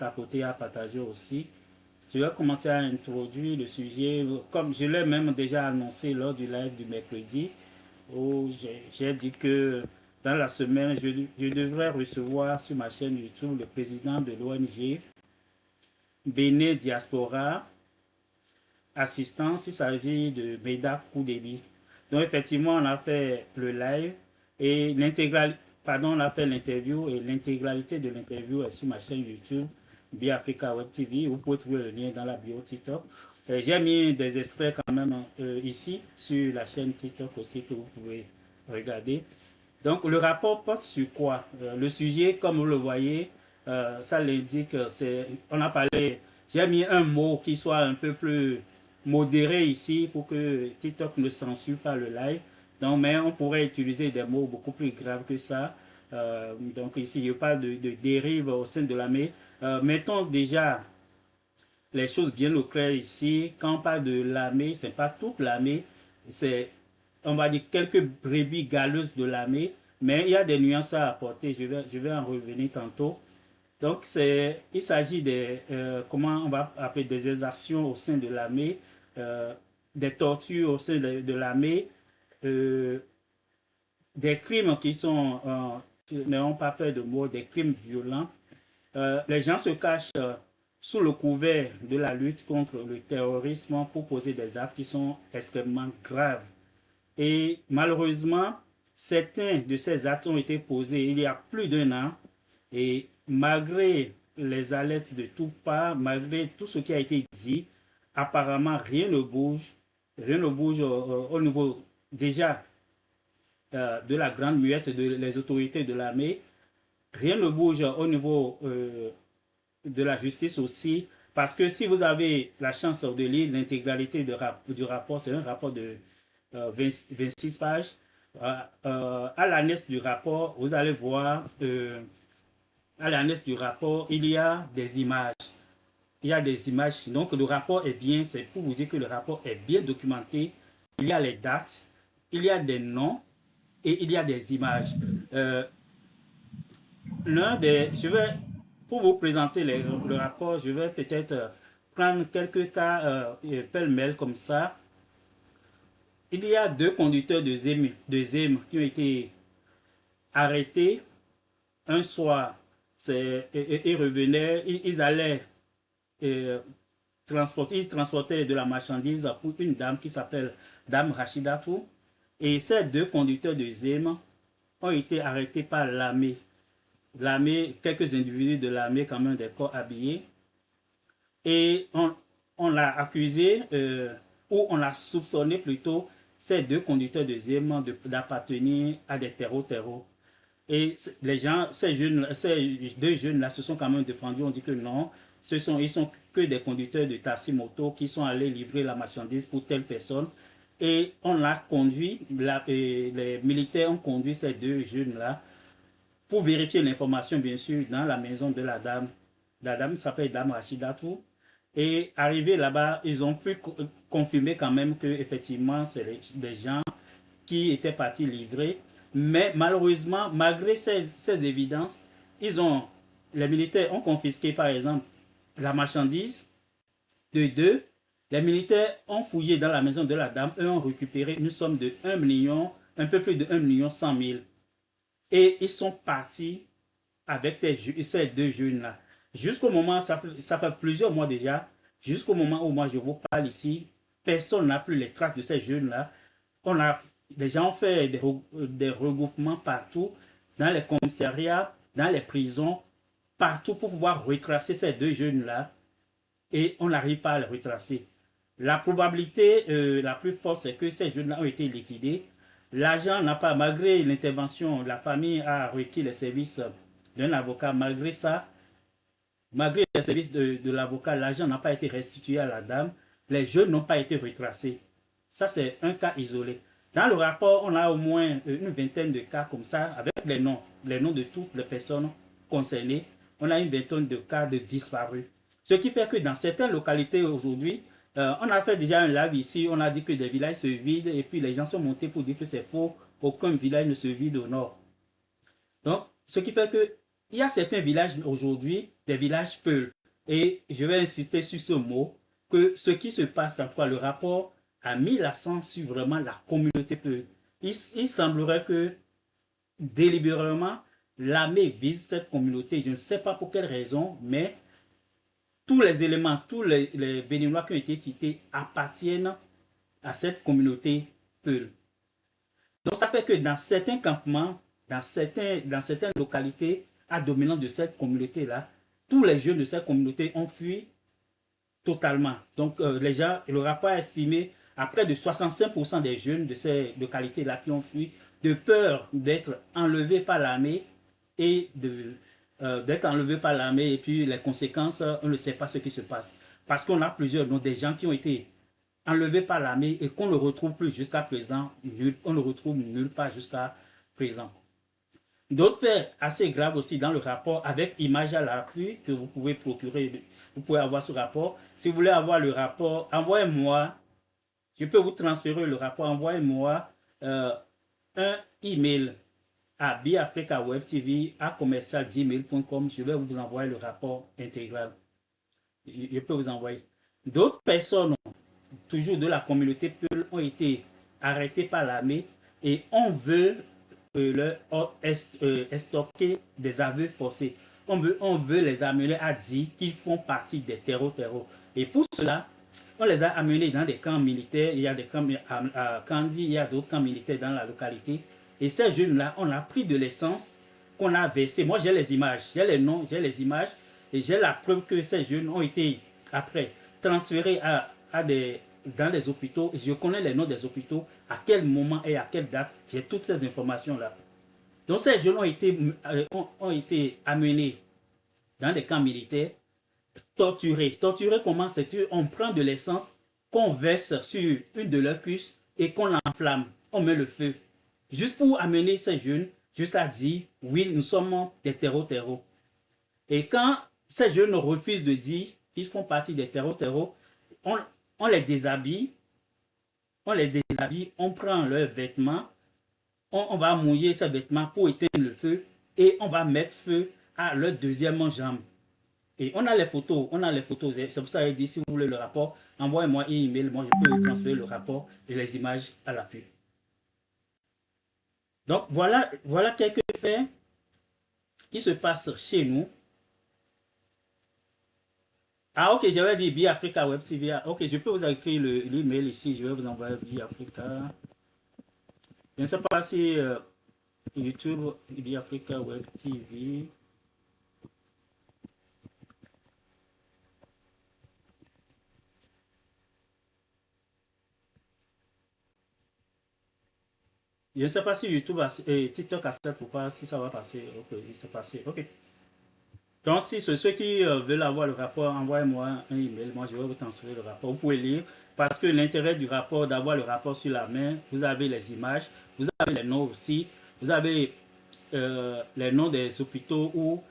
tapoter, à partager aussi. Je vais commencer à introduire le sujet, comme je l'ai même déjà annoncé lors du live du mercredi, où j'ai dit que dans la semaine, je devrais recevoir sur ma chaîne YouTube le président de l'ONG Bénin Diaspora Assistance. Il s'agit de Meda Koudébi. Donc effectivement, on a fait le live et on a fait l'interview et l'intégralité de l'interview est sur ma chaîne YouTube Biafrica Web TV. Vous pouvez trouver le lien dans la bio TikTok. J'ai mis des extraits quand même ici sur la chaîne TikTok aussi que vous pouvez regarder. Donc le rapport porte sur quoi? Le sujet, comme vous le voyez, ça l'indique, on a parlé, j'ai mis un mot qui soit un peu plus modéré ici pour que TikTok ne censure pas le live. Donc, mais on pourrait utiliser des mots beaucoup plus graves que ça. Donc ici, il n'y a pas de dérive au sein de l'armée. Mettons déjà les choses bien au clair ici. Quand on parle de l'armée, c'est pas toute l'armée, c'est, on va dire, quelques brebis galeuses de l'armée, mais il y a des nuances à apporter. Je vais en revenir tantôt. Donc, il s'agit des, comment on va appeler, des exactions au sein de l'armée, des tortures au sein de l'armée, euh, des crimes qui n'ont pas peur de mots, des crimes violents. Les gens se cachent sous le couvert de la lutte contre le terrorisme pour poser des actes qui sont extrêmement graves. Et malheureusement, certains de ces actes ont été posés il y a plus d'un an. Et malgré les alertes de toutes parts, malgré tout ce qui a été dit, apparemment rien ne bouge. Rien ne bouge au niveau déjà de la grande muette, les autorités de l'armée. Rien ne bouge au niveau de la justice aussi. Parce que si vous avez la chance de lire l'intégralité du rapport, c'est un rapport de 26 pages. À l'annexe du rapport, vous allez voir, à l'annexe du rapport, il y a des images. Il y a des images. Donc le rapport est bien, c'est pour vous dire que le rapport est bien documenté. Il y a les dates, il y a des noms et il y a des images. Euh, je vais, pour vous présenter le rapport, je vais peut-être prendre quelques cas pêle-mêle comme ça. Il y a deux conducteurs de Zem qui ont été arrêtés un soir. Ils revenaient, ils allaient euh, ils transportaient de la marchandise pour une dame qui s'appelle Dame Rachidatou. Et ces deux conducteurs de Zem ont été arrêtés par l'armée. L'armée, quelques individus de l'armée, quand même des corps habillés. Et on l'a accusé, ou on l'a soupçonné plutôt, ces deux conducteurs de Zem d'appartenir à des terreaux. Et les gens, ces deux jeunes-là se sont quand même défendus. On dit que non, ils sont que des conducteurs de taxi moto qui sont allés livrer la marchandise pour telle personne. Et on l'a conduit, les militaires ont conduit ces deux jeunes-là pour vérifier l'information, bien sûr, dans la maison de la dame. La dame s'appelle Dame Rachidatou. Et arrivé là-bas, ils ont pu confirmer quand même que effectivement, c'est des gens qui étaient partis livrer. Mais malheureusement, malgré ces évidences, les militaires ont confisqué, par exemple, la marchandise de deux. Les militaires ont fouillé dans la maison de la dame et ont récupéré une somme de 1 million, un peu plus de 1 million 100 000. Et ils sont partis avec ces deux jeunes-là. Jusqu'au moment, ça fait plusieurs mois déjà, jusqu'au moment où moi je vous parle ici, personne n'a plus les traces de ces jeunes-là. Les gens ont fait des regroupements partout, dans les commissariats, dans les prisons, partout pour pouvoir retracer ces deux jeunes-là. Et on n'arrive pas à les retracer. La probabilité la plus forte, c'est que ces jeunes-là ont été liquidés. L'argent n'a pas, malgré l'intervention, la famille a requis les services d'un avocat. Malgré ça, malgré les services de l'avocat, l'argent n'a pas été restitué à la dame. Les jeunes n'ont pas été retracés. Ça, c'est un cas isolé. Dans le rapport, on a au moins une vingtaine de cas comme ça, avec les noms de toutes les personnes concernées. On a une vingtaine de cas de disparus. Ce qui fait que dans certaines localités aujourd'hui, on a fait déjà un live ici, on a dit que des villages se vident et puis les gens sont montés pour dire que c'est faux, aucun village ne se vide au nord. Donc, ce qui fait que il y a certains villages aujourd'hui, des villages Peul. Et je vais insister sur ce mot, que ce qui se passe, en tout cas, le rapport a mis l'accent sur vraiment la communauté Peul. Il semblerait que délibérément, l'armée vise cette communauté. Je ne sais pas pour quelle raison, mais tous les éléments, tous les Béninois qui ont été cités appartiennent à cette communauté Peul. Donc ça fait que dans certains campements, dans certaines localités à dominante de cette communauté-là, tous les jeunes de cette communauté ont fui totalement. Donc les gens, le rapport a estimé à près de 65% des jeunes de ces localités-là qui ont fui de peur d'être enlevés par l'armée et d'être enlevés par l'armée et puis les conséquences, on ne sait pas ce qui se passe. Parce qu'on a plusieurs, donc des gens qui ont été enlevés par l'armée et qu'on ne retrouve plus jusqu'à présent, on ne retrouve nulle part jusqu'à présent. D'autres faits assez graves aussi dans le rapport avec image à l'appui que vous pouvez procurer, vous pouvez avoir ce rapport. Si vous voulez avoir le rapport, envoyez-moi, je peux vous transférer le rapport, envoyez-moi un email à biafricawebtv@commercialgmail.com. Je vais vous envoyer le rapport intégral. Je peux vous envoyer. D'autres personnes, toujours de la communauté Peul, ont été arrêtées par l'armée et on veut leur stocker des aveux forcés. On veut les amener à dire qu'ils font partie des terreaux. Et pour cela, on les a amenés dans des camps militaires. Il y a des camps à Kandi, il y a d'autres camps militaires dans la localité. Et ces jeunes-là, on a pris de l'essence qu'on a versé. Moi, j'ai les images, j'ai les noms, j'ai les images. Et j'ai la preuve que ces jeunes ont été, après, transférés dans les hôpitaux. Je connais les noms des hôpitaux, à quel moment et à quelle date. J'ai toutes ces informations-là. Donc, ces jeunes ont été amenés dans des camps militaires, torturés. Torturés comment? C'est qu'on prend de l'essence qu'on verse sur une de leurs cuisses et qu'on l'enflamme. On met le feu. Juste pour amener ces jeunes, juste à dire, oui, nous sommes des terreaux. Et quand ces jeunes refusent de dire qu'ils font partie des terreaux, on les déshabille, on prend leurs vêtements, on va mouiller ces vêtements pour éteindre le feu et on va mettre feu à leur deuxième jambe. Et on a les photos, c'est pour ça que je dis, si vous voulez le rapport, envoyez-moi un email, moi je peux vous transférer le rapport et les images à l'appui. Donc voilà quelques faits qui se passent chez nous. Ah ok, j'avais dit Biafrica Web TV. Ok, je peux vous écrire l'email ici, je vais vous envoyer Biafrica. Je ne sais pas si YouTube, Biafrica Web TV. Je ne sais pas si YouTube et TikTok acceptent ou pas, si ça va passer. Ok, c'est passé. Ok. Donc, si c'est ceux qui veulent avoir le rapport, envoyez-moi un email. Moi, je vais vous transférer le rapport. Vous pouvez lire. Parce que l'intérêt du rapport, d'avoir le rapport sur la main, vous avez les images, vous avez les noms aussi, vous avez les noms des hôpitaux où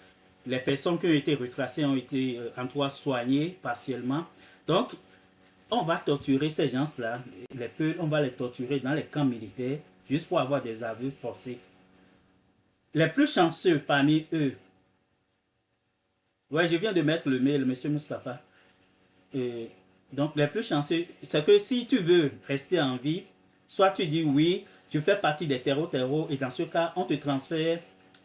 les personnes qui ont été retracées ont été en tout cas soignées partiellement. Donc, on va torturer ces gens-là, les Peuls, on va les torturer dans les camps militaires juste pour avoir des aveux forcés. Les plus chanceux parmi eux, ouais, je viens de mettre le mail, monsieur Mustapha. Donc, les plus chanceux, c'est que si tu veux rester en vie, soit tu dis oui, tu fais partie des terreaux, et dans ce cas, on te transfère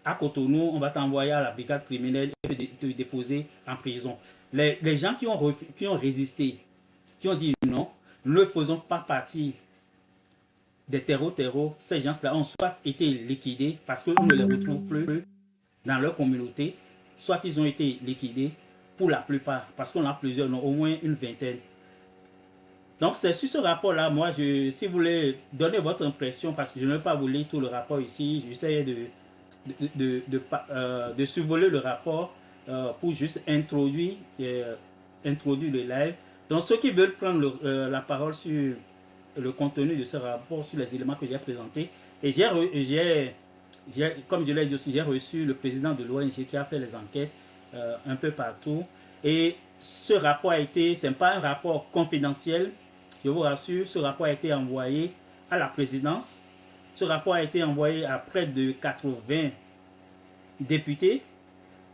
à Cotonou, on va t'envoyer à la brigade criminelle et te déposer en prison. Les gens qui ont résisté, qui ont dit non, nous ne faisons pas partie des terreaux, ces gens-là ont soit été liquidés parce qu'on ne les retrouve plus dans leur communauté, soit ils ont été liquidés pour la plupart, parce qu'on a plusieurs, non, au moins une vingtaine. Donc c'est sur ce rapport-là, moi, si vous voulez donner votre impression, parce que je ne vais pas vous lire tout le rapport ici, j'essaie de survoler le rapport pour juste introduire le live. Donc ceux qui veulent prendre la parole sur le contenu de ce rapport, sur les éléments que j'ai présentés, et comme je l'ai dit aussi, j'ai reçu le président de l'ONG qui a fait les enquêtes un peu partout. Et ce rapport ce n'est pas un rapport confidentiel, je vous rassure, ce rapport a été envoyé à la présidence. Ce rapport a été envoyé à près de 80 députés.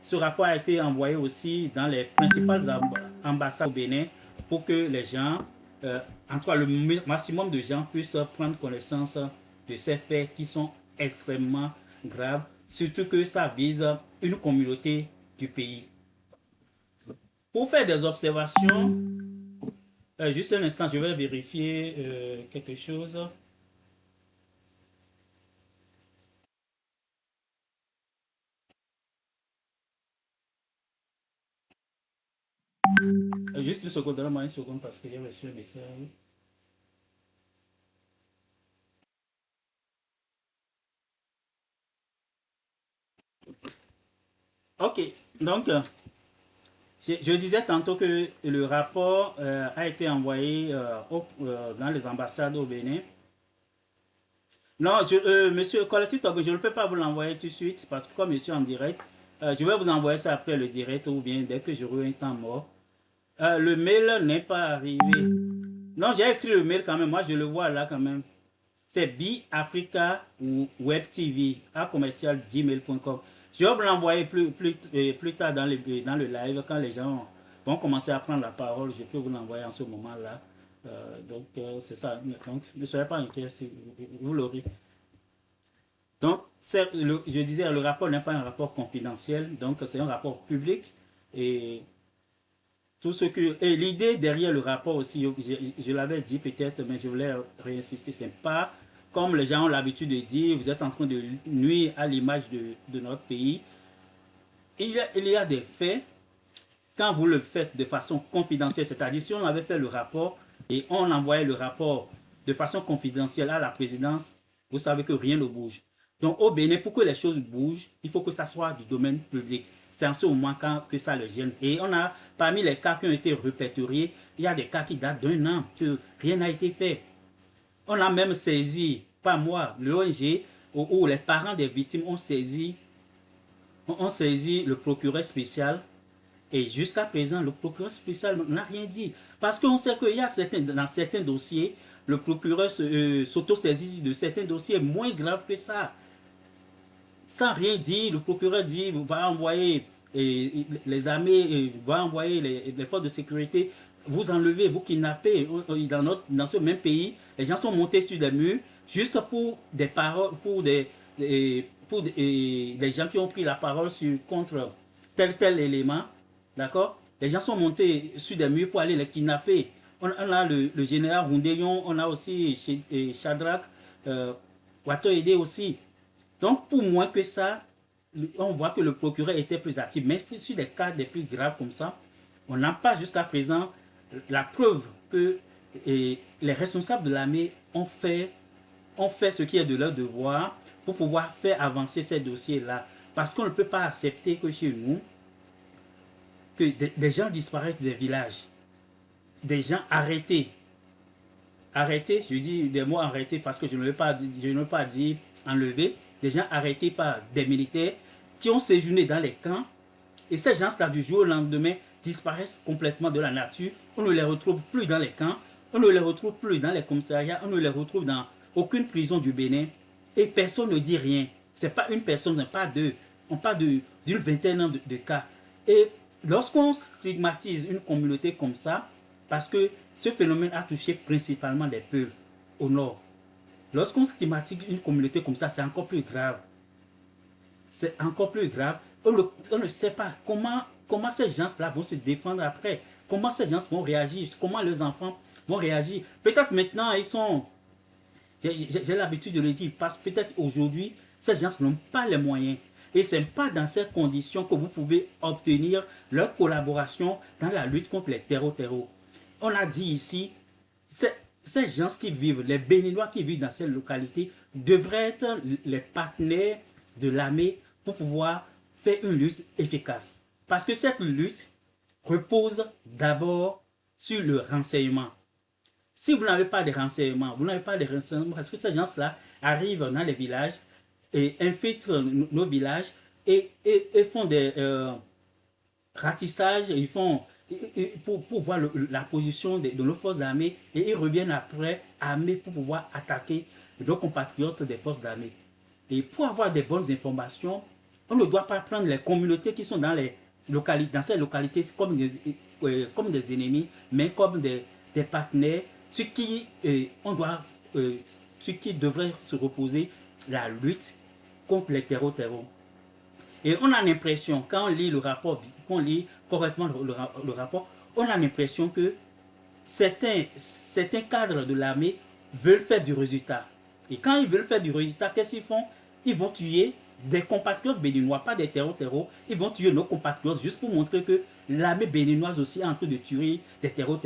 Ce rapport a été envoyé aussi dans les principales ambassades au Bénin pour que les gens, en tout cas le maximum de gens puissent prendre connaissance de ces faits qui sont extrêmement graves, surtout que ça vise une communauté du pays. Pour faire des observations, juste un instant, je vais vérifier quelque chose. Juste une seconde, donne-moi une seconde parce que j'ai reçu un message. Ok, donc je disais tantôt que le rapport a été envoyé dans les ambassades au Bénin. Non, monsieur Collectif Togo, je ne peux pas vous l'envoyer tout de suite parce que comme je suis en direct, je vais vous envoyer ça après le direct ou bien dès que j'aurai un temps mort. Le mail n'est pas arrivé. Non, j'ai écrit le mail quand même, moi je le vois là quand même. C'est biafrica ou webtv à commercial gmail.com. Je vais vous l'envoyer plus tard dans le live quand les gens vont commencer à prendre la parole. Je peux vous l'envoyer en ce moment-là. C'est ça. Donc, ne soyez pas inquiets, si vous l'aurez. Donc, je disais, le rapport n'est pas un rapport confidentiel, donc c'est un rapport public. Et tout ce que. Et l'idée derrière le rapport aussi, je l'avais dit peut-être, mais je voulais réinsister, ce n'est pas comme les gens ont l'habitude de dire, vous êtes en train de nuire à l'image de notre pays. Il y a des faits, quand vous le faites de façon confidentielle, c'est-à-dire si on avait fait le rapport et on envoyait le rapport de façon confidentielle à la présidence, vous savez que rien ne bouge. Donc au Bénin, pour que les choses bougent, il faut que ça soit du domaine public. C'est en ce moment que ça le gêne. Et on a, parmi les cas qui ont été répertoriés, il y a des cas qui datent d'un an, que rien n'a été fait. On a même saisi, pas moi, l'ONG, où les parents des victimes ont saisi le procureur spécial. Et jusqu'à présent, le procureur spécial n'a rien dit. Parce qu'on sait qu'il y a dans certains dossiers, le procureur s'auto-saisit de certains dossiers moins graves que ça. Sans rien dire, le procureur dit, va envoyer les armées, va envoyer les forces de sécurité, vous enlever, vous kidnapper. Dans ce même pays, les gens sont montés sur des murs juste pour des paroles, pour des gens qui ont pris la parole contre tel élément. D'accord? Les gens sont montés sur des murs pour aller les kidnapper. On a le général Roundelion, on a aussi Shadrach, Watoede aussi. Donc, pour moins que ça, on voit que le procureur était plus actif. Mais sur des cas les plus graves comme ça, on n'a pas jusqu'à présent la preuve que les responsables de l'armée ont fait ce qui est de leur devoir pour pouvoir faire avancer ces dossiers-là. Parce qu'on ne peut pas accepter que chez nous, que des gens disparaissent des villages, des gens arrêtés. Arrêtés, je dis des mots arrêtés parce que je ne veux pas dire enlevés, des gens arrêtés par des militaires qui ont séjourné dans les camps et ces gens-là du jour au lendemain disparaissent complètement de la nature. On ne les retrouve plus dans les camps, on ne les retrouve plus dans les commissariats, on ne les retrouve dans aucune prison du Bénin et personne ne dit rien. Ce n'est pas une personne, ce n'est pas deux. On parle d'une vingtaine de cas. Et lorsqu'on stigmatise une communauté comme ça, parce que ce phénomène a touché principalement les peuples au nord, lorsqu'on stigmatise une communauté comme ça, c'est encore plus grave. C'est encore plus grave. On ne sait pas comment ces gens-là vont se défendre après. Comment ces gens vont réagir. Comment leurs enfants vont réagir. Peut-être maintenant, ils sont... J'ai l'habitude de le dire, parce que peut-être aujourd'hui, ces gens n'ont pas les moyens. Et ce n'est pas dans ces conditions que vous pouvez obtenir leur collaboration dans la lutte contre les terreaux. On a dit ici, ces gens qui vivent, les Béninois qui vivent dans ces localités, devraient être les partenaires de l'armée pour pouvoir faire une lutte efficace. Parce que cette lutte repose d'abord sur le renseignement. Si vous n'avez pas de renseignements, parce que ces gens-là arrivent dans les villages et infiltrent nos villages et font des ratissages, ils font pour voir la position de nos forces armées et ils reviennent après armés pour pouvoir attaquer nos compatriotes des forces armées. Et pour avoir des bonnes informations, On ne doit pas prendre les communautés qui sont dans les localités, dans ces localités comme des ennemis, mais comme des partenaires, sur qui devrait se reposer la lutte contre les terreaux. Et on a l'impression, quand on lit le rapport, quand on lit correctement le rapport, on a l'impression que certains cadres de l'armée veulent faire du résultat. Et quand ils veulent faire du résultat, qu'est-ce qu'ils font? Ils vont tuer des compatriotes béninois, pas des terreaux. Ils vont tuer nos compatriotes juste pour montrer que l'armée béninoise aussi est en train de tuer des terreaux.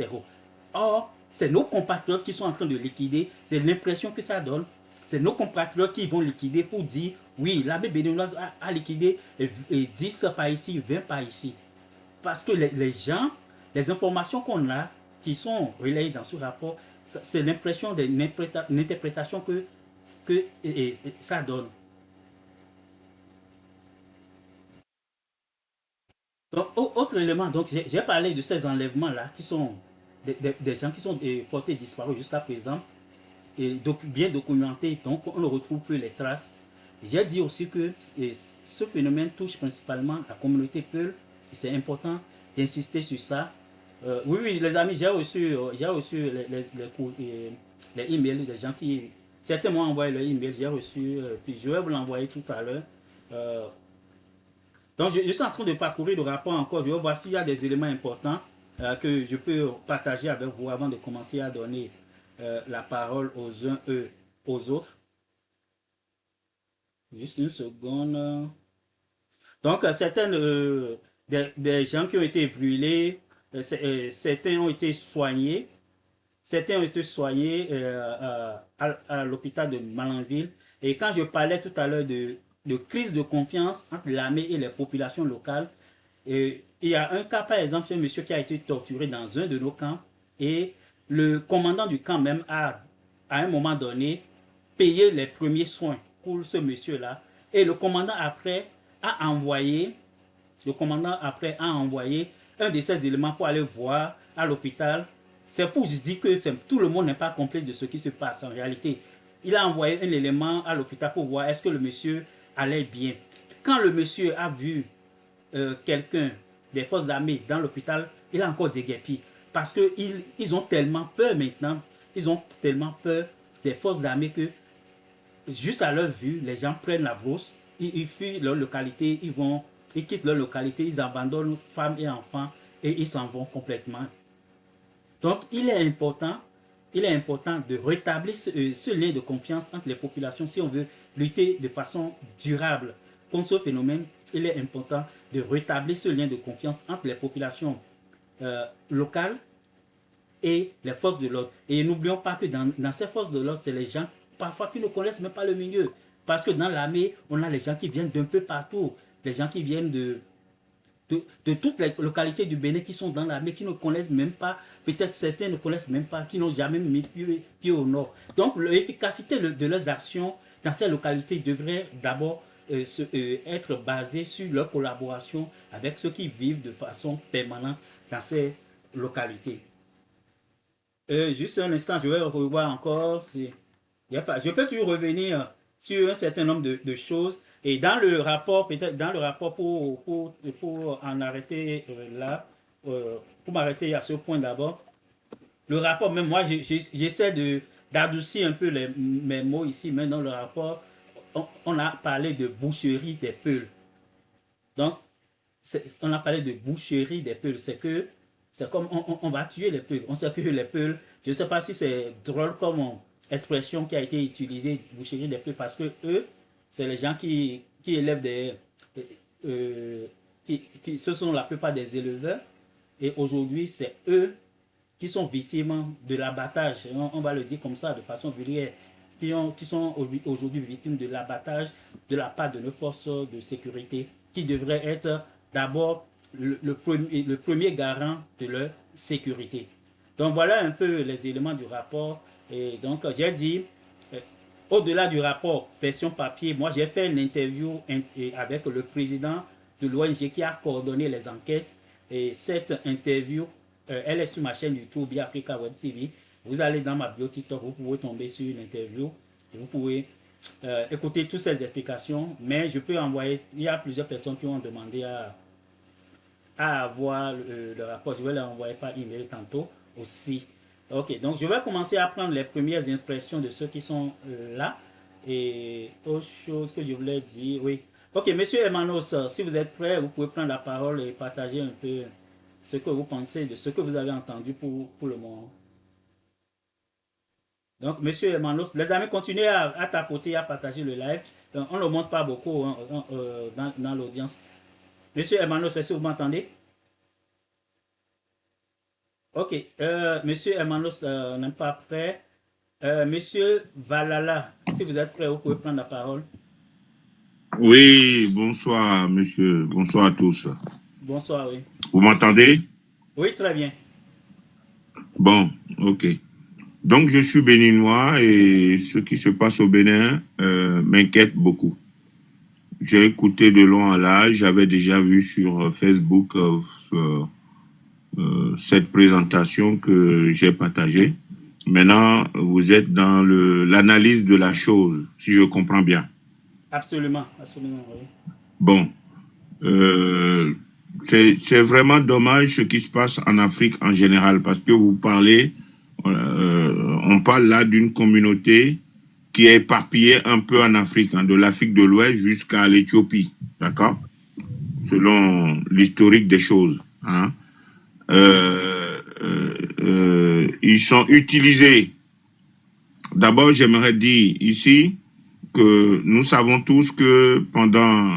Or, c'est nos compatriotes qui sont en train de liquider. C'est l'impression que ça donne. C'est nos compatriotes qui vont liquider pour dire oui, l'armée béninoise a liquidé 10 par ici, 20 par ici. Parce que les gens, les informations qu'on a, qui sont relayées dans ce rapport, c'est l'impression d'une interprétation que ça donne. Donc, autre élément, donc j'ai parlé de ces enlèvements-là, qui sont des gens qui sont portés disparus jusqu'à présent, et bien documentés, donc on ne retrouve plus les traces. J'ai dit aussi que ce phénomène touche principalement la communauté Peul, et c'est important d'insister sur ça. Oui, les amis, j'ai reçu les emails des gens qui... Certains m'ont envoyé le email, j'ai reçu, puis je vais vous l'envoyer tout à l'heure. Euh, donc, je suis en train de parcourir le rapport encore. Je vais voir s'il y a des éléments importants que je peux partager avec vous avant de commencer à donner la parole aux uns et aux autres. Juste une seconde. Donc, des gens qui ont été brûlés, certains ont été soignés. Certains ont été soignés à l'hôpital de Malanville. Et quand je parlais tout à l'heure de crise de confiance entre l'armée et les populations locales, il y a un cas, par exemple, un monsieur qui a été torturé dans un de nos camps. Et le commandant du camp même à un moment donné, payé les premiers soins pour ce monsieur-là. Et le commandant après a envoyé un de ces éléments pour aller voir à l'hôpital. C'est pour se dire que tout le monde n'est pas complice de ce qui se passe en réalité. Il a envoyé un élément à l'hôpital pour voir est-ce que le monsieur allait bien. Quand le monsieur a vu quelqu'un des forces armées dans l'hôpital, il a encore déguerpi. Parce qu'ils ont tellement peur maintenant, ils ont tellement peur des forces armées que juste à leur vue, les gens prennent la brousse, ils fuient leur localité, ils quittent leur localité, ils abandonnent femmes et enfants et ils s'en vont complètement. Donc, il est important de rétablir ce lien de confiance entre les populations si on veut lutter de façon durable contre ce phénomène. Il est important de rétablir ce lien de confiance entre les populations locales et les forces de l'ordre. Et n'oublions pas que dans ces forces de l'ordre, c'est les gens parfois qui ne connaissent même pas le milieu. Parce que dans l'armée, on a les gens qui viennent d'un peu partout. Les gens qui viennent de toutes les localités du Bénin qui sont dans l'armée, qui ne connaissent même pas, peut-être certains ne connaissent même pas, qui n'ont jamais mis pied au nord. Donc l'efficacité de leurs actions dans ces localités devrait d'abord être basée sur leur collaboration avec ceux qui vivent de façon permanente dans ces localités. Juste un instant, je vais revoir encore. Je peux toujours revenir sur un certain nombre de choses. Et dans le rapport, peut-être dans le rapport pour en arrêter là, pour m'arrêter à ce point d'abord, le rapport, même moi, j'essaie d'adoucir un peu mes mots ici, mais dans le rapport, on a parlé de boucherie des Peuls. Donc, on a parlé de boucherie des Peuls. C'est comme on va tuer les Peuls. On sait que les Peuls, je ne sais pas si c'est drôle comme expression qui a été utilisée, boucherie des Peuls, parce que eux, c'est les gens qui élèvent ce sont la plupart des éleveurs. Et aujourd'hui, c'est eux qui sont victimes de l'abattage. On va le dire comme ça, de façon vulgaire. Qui sont aujourd'hui victimes de l'abattage de la part de nos forces de sécurité, qui devraient être d'abord le premier garant de leur sécurité. Donc voilà un peu les éléments du rapport. Et donc j'ai dit, au-delà du rapport version papier, moi j'ai fait une interview avec le président de l'ONG qui a coordonné les enquêtes. Et cette interview, elle est sur ma chaîne YouTube Biafrica Web TV. Vous allez dans ma bio TikTok, vous pouvez tomber sur une interview et vous pouvez écouter toutes ces explications, mais je peux envoyer, il y a plusieurs personnes qui ont demandé à avoir le rapport. Je vais l'envoyer par email tantôt aussi. Ok, donc je vais commencer à prendre les premières impressions de ceux qui sont là. Et autre chose que je voulais dire, oui. Ok, monsieur Hermanos, si vous êtes prêt, vous pouvez prendre la parole et partager un peu ce que vous pensez de ce que vous avez entendu pour le moment. Donc, monsieur Hermanos, les amis, continuez à tapoter, à partager le live. On ne le montre pas beaucoup hein, dans l'audience. Monsieur Hermanos, est-ce que vous m'entendez? Ok, monsieur Hermanos n'est pas prêt. Monsieur Valala, si vous êtes prêt, vous pouvez prendre la parole. Oui, bonsoir, monsieur. Bonsoir à tous. Bonsoir, oui. Vous m'entendez? Oui, très bien. Bon, ok. Donc, je suis béninois et ce qui se passe au Bénin m'inquiète beaucoup. J'ai écouté de long en large, j'avais déjà vu sur Facebook cette présentation que j'ai partagée. Maintenant, vous êtes dans l'analyse de la chose, si je comprends bien. Absolument, absolument, oui. Bon, euh, c'est vraiment dommage ce qui se passe en Afrique en général, parce que vous parlez, on parle là d'une communauté qui est éparpillée un peu en Afrique, hein, de l'Afrique de l'Ouest jusqu'à l'Éthiopie, d'accord? Selon l'historique des choses. Hein. Ils sont utilisés. D'abord, j'aimerais dire ici que nous savons tous que pendant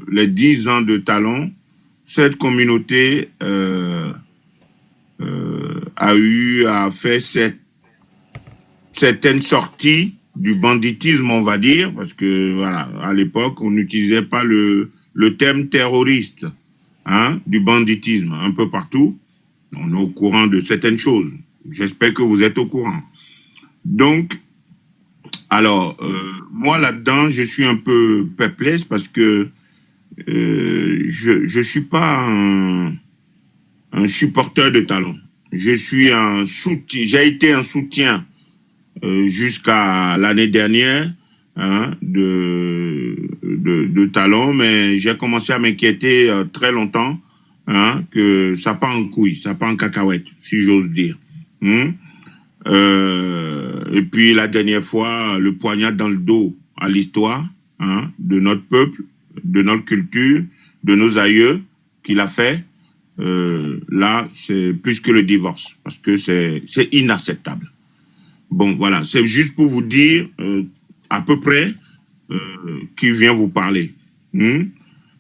les 10 ans de Talon, cette communauté a eu à faire certaines sorties du banditisme, on va dire, parce que voilà, à l'époque, on n'utilisait pas le terme terroriste, hein, du banditisme un peu partout. On est au courant de certaines choses. J'espère que vous êtes au courant. Donc, alors, moi là-dedans, je suis un peu perplexe parce que je suis pas un supporter de Talon. Je suis un soutien. J'ai été un soutien jusqu'à l'année dernière hein, de Talon, mais j'ai commencé à m'inquiéter très longtemps hein, que ça part en couille, ça part en cacahuète, si j'ose dire. Et puis la dernière fois, le poignard dans le dos à l'histoire hein, de notre peuple, de notre culture, de nos aïeux qu'il a fait. Là, c'est plus que le divorce, parce que c'est inacceptable. Bon, voilà, c'est juste pour vous dire à peu près qui vient vous parler.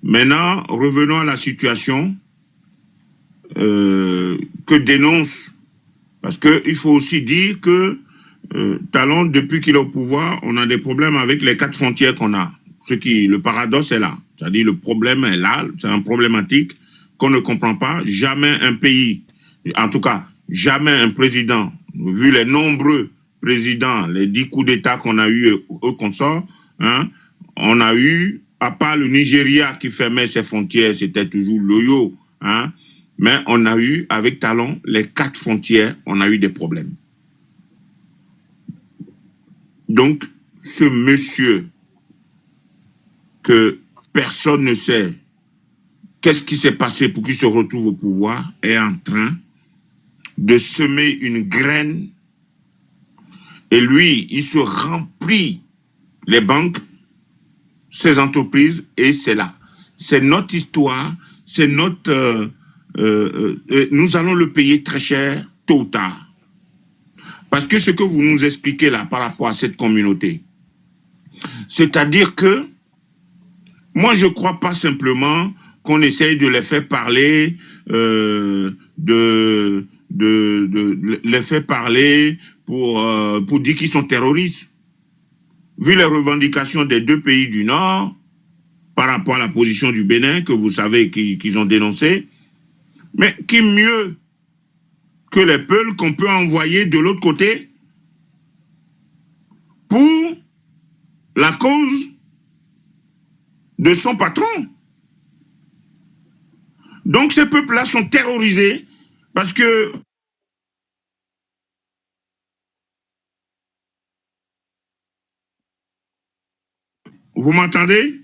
Maintenant, revenons à la situation que dénonce, parce qu'il faut aussi dire que Talon, depuis qu'il est au pouvoir, on a des problèmes avec les 4 frontières qu'on a. Le paradoxe est là. C'est-à-dire le problème est là, c'est un problématique qu'on ne comprend pas. Jamais un pays, en tout cas, jamais un président, vu les nombreux présidents, les 10 coups d'État qu'on a eu au consort, hein, on a eu, à part le Nigeria qui fermait ses frontières, c'était toujours loyaux, hein, mais on a eu, avec Talon, les 4 frontières, on a eu des problèmes. Donc, ce monsieur que personne ne sait qu'est-ce qui s'est passé pour qu'il se retrouve au pouvoir est en train de semer une graine et lui, il se remplit les banques, ses entreprises et c'est là. C'est notre histoire, c'est notre... nous allons le payer très cher tôt ou tard. Parce que ce que vous nous expliquez là par rapport à cette communauté, c'est-à-dire que moi, je ne crois pas simplement qu'on essaye de les faire parler, les faire parler pour dire qu'ils sont terroristes. Vu les revendications des 2 pays du Nord, par rapport à la position du Bénin, que vous savez qu'ils ont dénoncé, mais qui mieux que les Peuls qu'on peut envoyer de l'autre côté pour la cause de son patron. Donc ces peuples-là sont terrorisés parce que Vous m'entendez?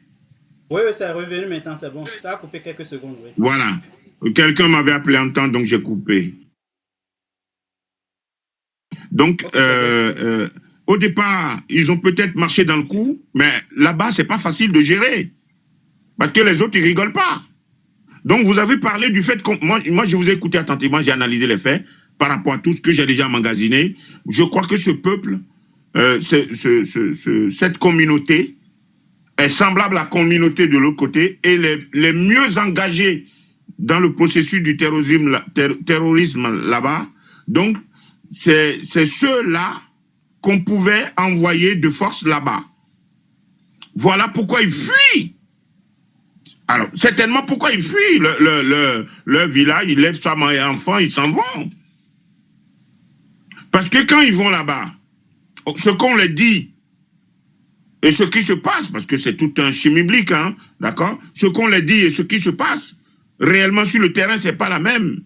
Oui, oui, c'est revenu maintenant, c'est bon. Ça a coupé quelques secondes, oui. Voilà. Quelqu'un m'avait appelé en temps, donc j'ai coupé. Donc, Okay, au départ, ils ont peut-être marché dans le coup, mais là-bas, c'est pas facile de gérer. Parce que les autres, ils rigolent pas. Donc, vous avez parlé du fait que... Moi, je vous ai écouté attentivement, j'ai analysé les faits par rapport à tout ce que j'ai déjà emmagasiné. Je crois que ce peuple, cette communauté est semblable à la communauté de l'autre côté et les mieux engagés dans le processus du terrorisme là-bas. Donc, c'est ceux-là qu'on pouvait envoyer de force là-bas. Voilà pourquoi ils fuient. Alors, certainement pourquoi ils fuient leur village, ils lèvent femmes et enfants, ils s'en vont. Parce que quand ils vont là-bas, ce qu'on leur dit et ce qui se passe, parce que c'est tout un chimie biblique, hein, d'accord? Ce qu'on leur dit et ce qui se passe, réellement sur le terrain, c'est pas la même.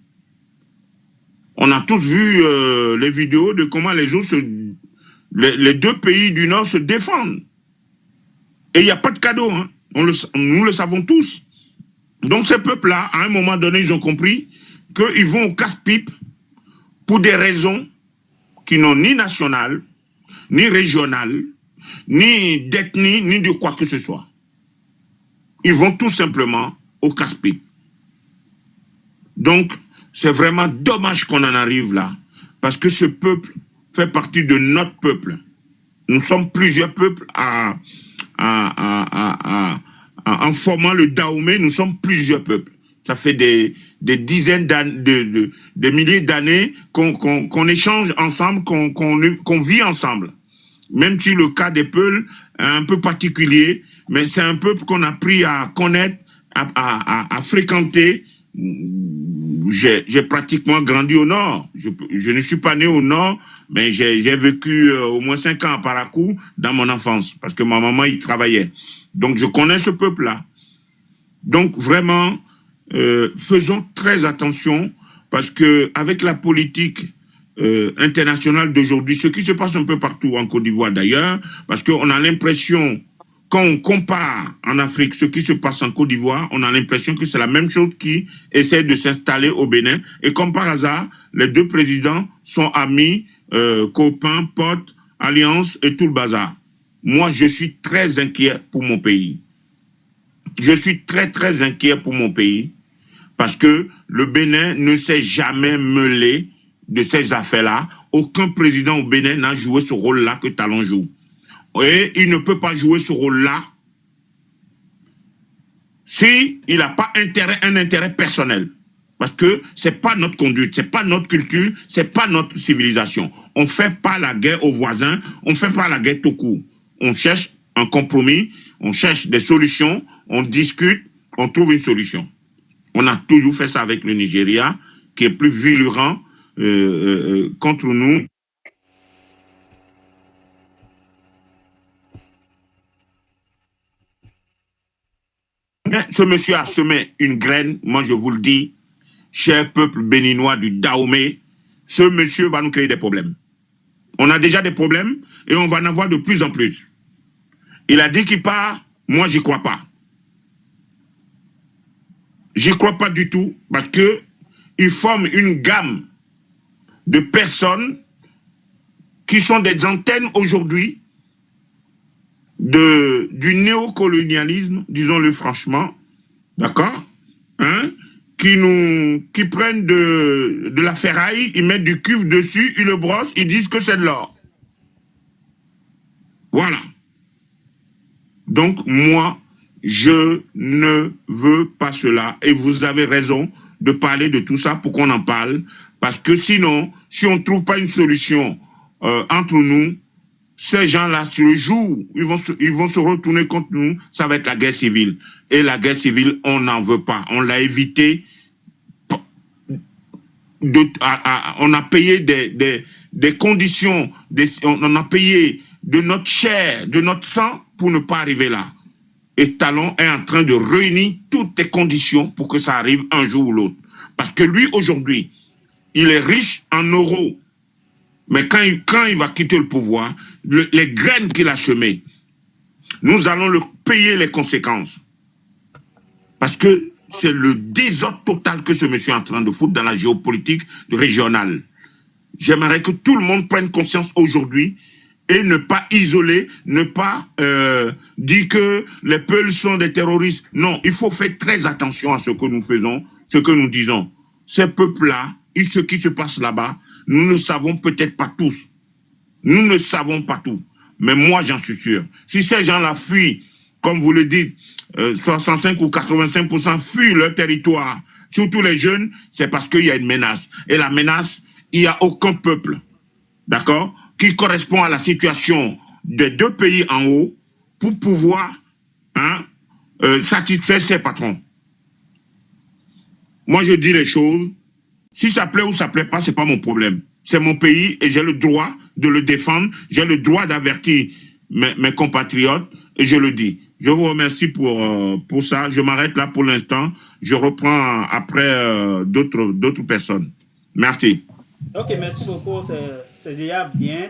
On a tous vu les vidéos de comment les autres les deux pays du Nord se défendent. Et il n'y a pas de cadeau, hein. Nous le savons tous. Donc ces peuples-là, à un moment donné, ils ont compris qu'ils vont au casse-pipe pour des raisons qui n'ont ni nationales, ni régionales, ni d'ethnie, ni de quoi que ce soit. Ils vont tout simplement au casse-pipe. Donc, c'est vraiment dommage qu'on en arrive là, parce que ce peuple fait partie de notre peuple. Nous sommes plusieurs peuples en formant le Dahomey, nous sommes plusieurs peuples. Ça fait des dizaines d'années, des milliers d'années qu'on échange ensemble, qu'on vit ensemble. Même si le cas des Peuls est un peu particulier, mais c'est un peuple qu'on a appris à connaître, à fréquenter. J'ai pratiquement grandi au Nord. Je ne suis pas né au Nord, mais j'ai vécu au moins 5 ans à Parakou dans mon enfance, parce que ma maman y travaillait. Donc je connais ce peuple-là. Donc vraiment, faisons très attention, parce que avec la politique internationale d'aujourd'hui, ce qui se passe un peu partout en Côte d'Ivoire d'ailleurs, parce qu'on a l'impression, quand on compare en Afrique ce qui se passe en Côte d'Ivoire, on a l'impression que c'est la même chose qui essaie de s'installer au Bénin. Et comme par hasard, les deux présidents sont amis, copains, potes, alliances et tout le bazar. Moi, je suis très inquiet pour mon pays. Je suis très, très inquiet pour mon pays parce que le Bénin ne s'est jamais mêlé de ces affaires-là. Aucun président au Bénin n'a joué ce rôle-là que Talon joue. Et il ne peut pas jouer ce rôle-là s'il n'a pas un intérêt personnel. Parce que ce n'est pas notre conduite, ce n'est pas notre culture, ce n'est pas notre civilisation. On ne fait pas la guerre aux voisins, on ne fait pas la guerre tout court. On cherche un compromis, on cherche des solutions, on discute, on trouve une solution. On a toujours fait ça avec le Nigeria, qui est plus virulent contre nous. Ce monsieur a semé une graine, moi je vous le dis, cher peuple béninois du Dahomey, ce monsieur va nous créer des problèmes. On a déjà des problèmes et on va en avoir de plus en plus. Il a dit qu'il part, moi j'y crois pas. J'y crois pas du tout parce que il forme une gamme de personnes qui sont des antennes aujourd'hui du néocolonialisme, disons-le franchement, d'accord, hein, qui prennent de la ferraille, ils mettent du cuivre dessus, ils le brossent, ils disent que c'est de l'or. Voilà. Donc, moi, je ne veux pas cela. Et vous avez raison de parler de tout ça pour qu'on en parle. Parce que sinon, si on ne trouve pas une solution entre nous, ces gens-là, sur le jour, ils vont se retourner contre nous, ça va être la guerre civile. Et la guerre civile, on n'en veut pas. On l'a évité. On a payé des conditions, on a payé de notre chair, de notre sang pour ne pas arriver là. Et Talon est en train de réunir toutes les conditions pour que ça arrive un jour ou l'autre. Parce que lui, aujourd'hui, il est riche en euros. Mais quand il va quitter le pouvoir, les graines qu'il a semées, nous allons le payer les conséquences. Parce que c'est le désordre total que ce monsieur est en train de foutre dans la géopolitique régionale. J'aimerais que tout le monde prenne conscience aujourd'hui et ne pas isoler, ne pas dire que les Peuls sont des terroristes. Non, il faut faire très attention à ce que nous faisons, ce que nous disons. Ces peuples-là, ce qui se passe là-bas, nous ne savons peut-être pas tous. Nous ne savons pas tout. Mais moi, j'en suis sûr. Si ces gens-là fuient, comme vous le dites, 65 ou 85% fuient leur territoire, surtout les jeunes, c'est parce qu'il y a une menace. Et la menace, il n'y a aucun peuple, d'accord, qui correspond à la situation des deux pays en haut pour pouvoir satisfaire ses patrons. Moi, je dis les choses. Si ça plaît ou ça plaît pas, c'est pas mon problème. C'est mon pays et j'ai le droit de le défendre. J'ai le droit d'avertir mes compatriotes et je le dis. Je vous remercie pour ça. Je m'arrête là pour l'instant. Je reprends après d'autres personnes. Merci. Ok, merci beaucoup. C'est déjà bien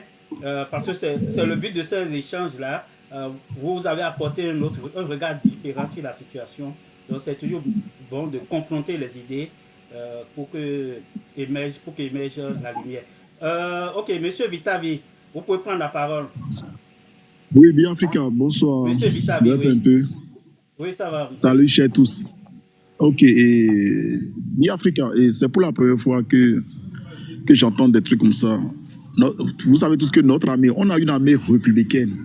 parce que c'est le but de ces échanges-là. Vous avez apporté un regard différent sur la situation. Donc, c'est toujours bon de confronter les idées pour qu'émerge la lumière. Ok, monsieur Vitavi, vous pouvez prendre la parole. Oui, bien Africa, bonsoir. Monsieur Vitavi, bref, un peu. Oui, ça va. Salut, chers tous. Ok, et bien Africa, et c'est pour la première fois que j'entends des trucs comme ça. Vous savez tous que notre armée, on a une armée républicaine.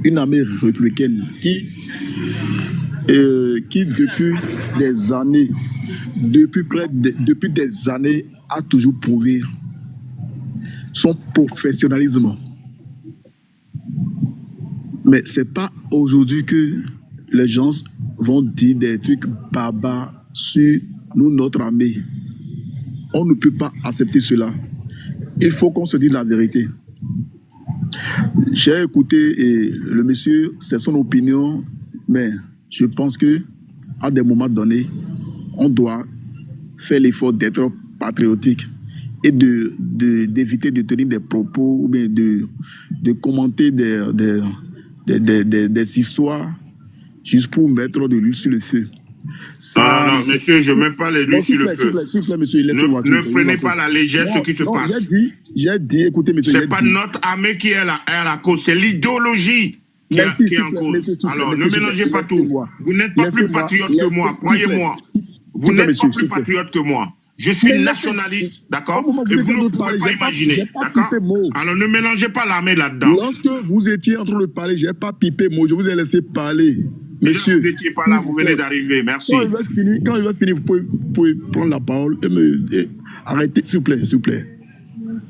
Une armée républicaine qui depuis des années, depuis des années, a toujours prouvé son professionnalisme. Mais c'est pas aujourd'hui que les gens vont dire des trucs barbares sur nous, notre armée. On ne peut pas accepter cela. Il faut qu'on se dise la vérité. J'ai écouté le monsieur, c'est son opinion, mais je pense que à des moments donnés, on doit faire l'effort d'être patriotique et d'éviter de tenir des propos ou bien de commenter des histoires juste pour mettre de l'huile sur le feu. Ça, non, monsieur, je ne mets pas les l'huile sur le feu. S'il vous plaît, monsieur, ne prenez pas la légère ce qui se passe. J'ai dit, écoutez, monsieur. C'est pas notre armée qui est à la cause, c'est l'idéologie qui est en cause. Alors, ne mélangez pas tout. Vous n'êtes pas plus patriote que moi, croyez-moi. Vous n'êtes pas plus patriote que moi. Je suis nationaliste, d'accord? Et vous ne pouvez pas imaginer, d'accord? Alors, ne mélangez pas l'armée là-dedans. Lorsque vous étiez en train de parler, je n'ai pas pipé mot, je vous ai laissé parler. Monsieur, vous n'étiez pas là, vous venez d'arriver, merci. Quand il va finir, vous pouvez prendre la parole et arrêtez, s'il vous plaît.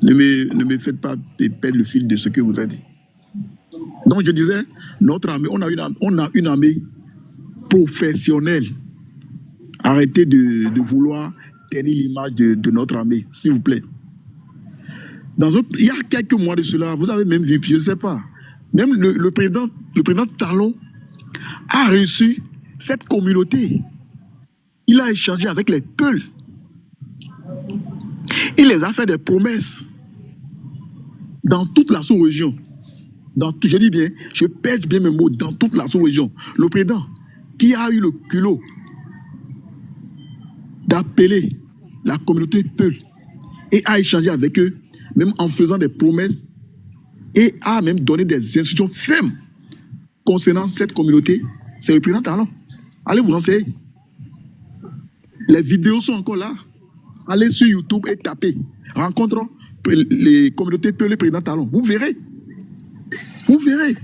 Ne me faites pas perdre le fil de ce que vous avez dit. Donc, je disais, notre armée, on a une armée professionnelle. Arrêtez de vouloir tenir l'image de notre armée, s'il vous plaît. Il y a quelques mois de cela, vous avez même vu, puis je ne sais pas, même le président Talon a reçu cette communauté. Il a échangé avec les Peuls. Il les a fait des promesses dans toute la sous-région. Je dis bien, je pèse bien mes mots, dans toute la sous-région. Le président qui a eu le culot d'appeler la communauté Peul et a échangé avec eux, même en faisant des promesses, et a même donné des instructions fermes concernant cette communauté, c'est le président Talon. Allez vous renseigner. Les vidéos sont encore là. Allez sur YouTube et tapez. Rencontre les communautés Peul, le président Talon. Vous verrez. Vous verrez.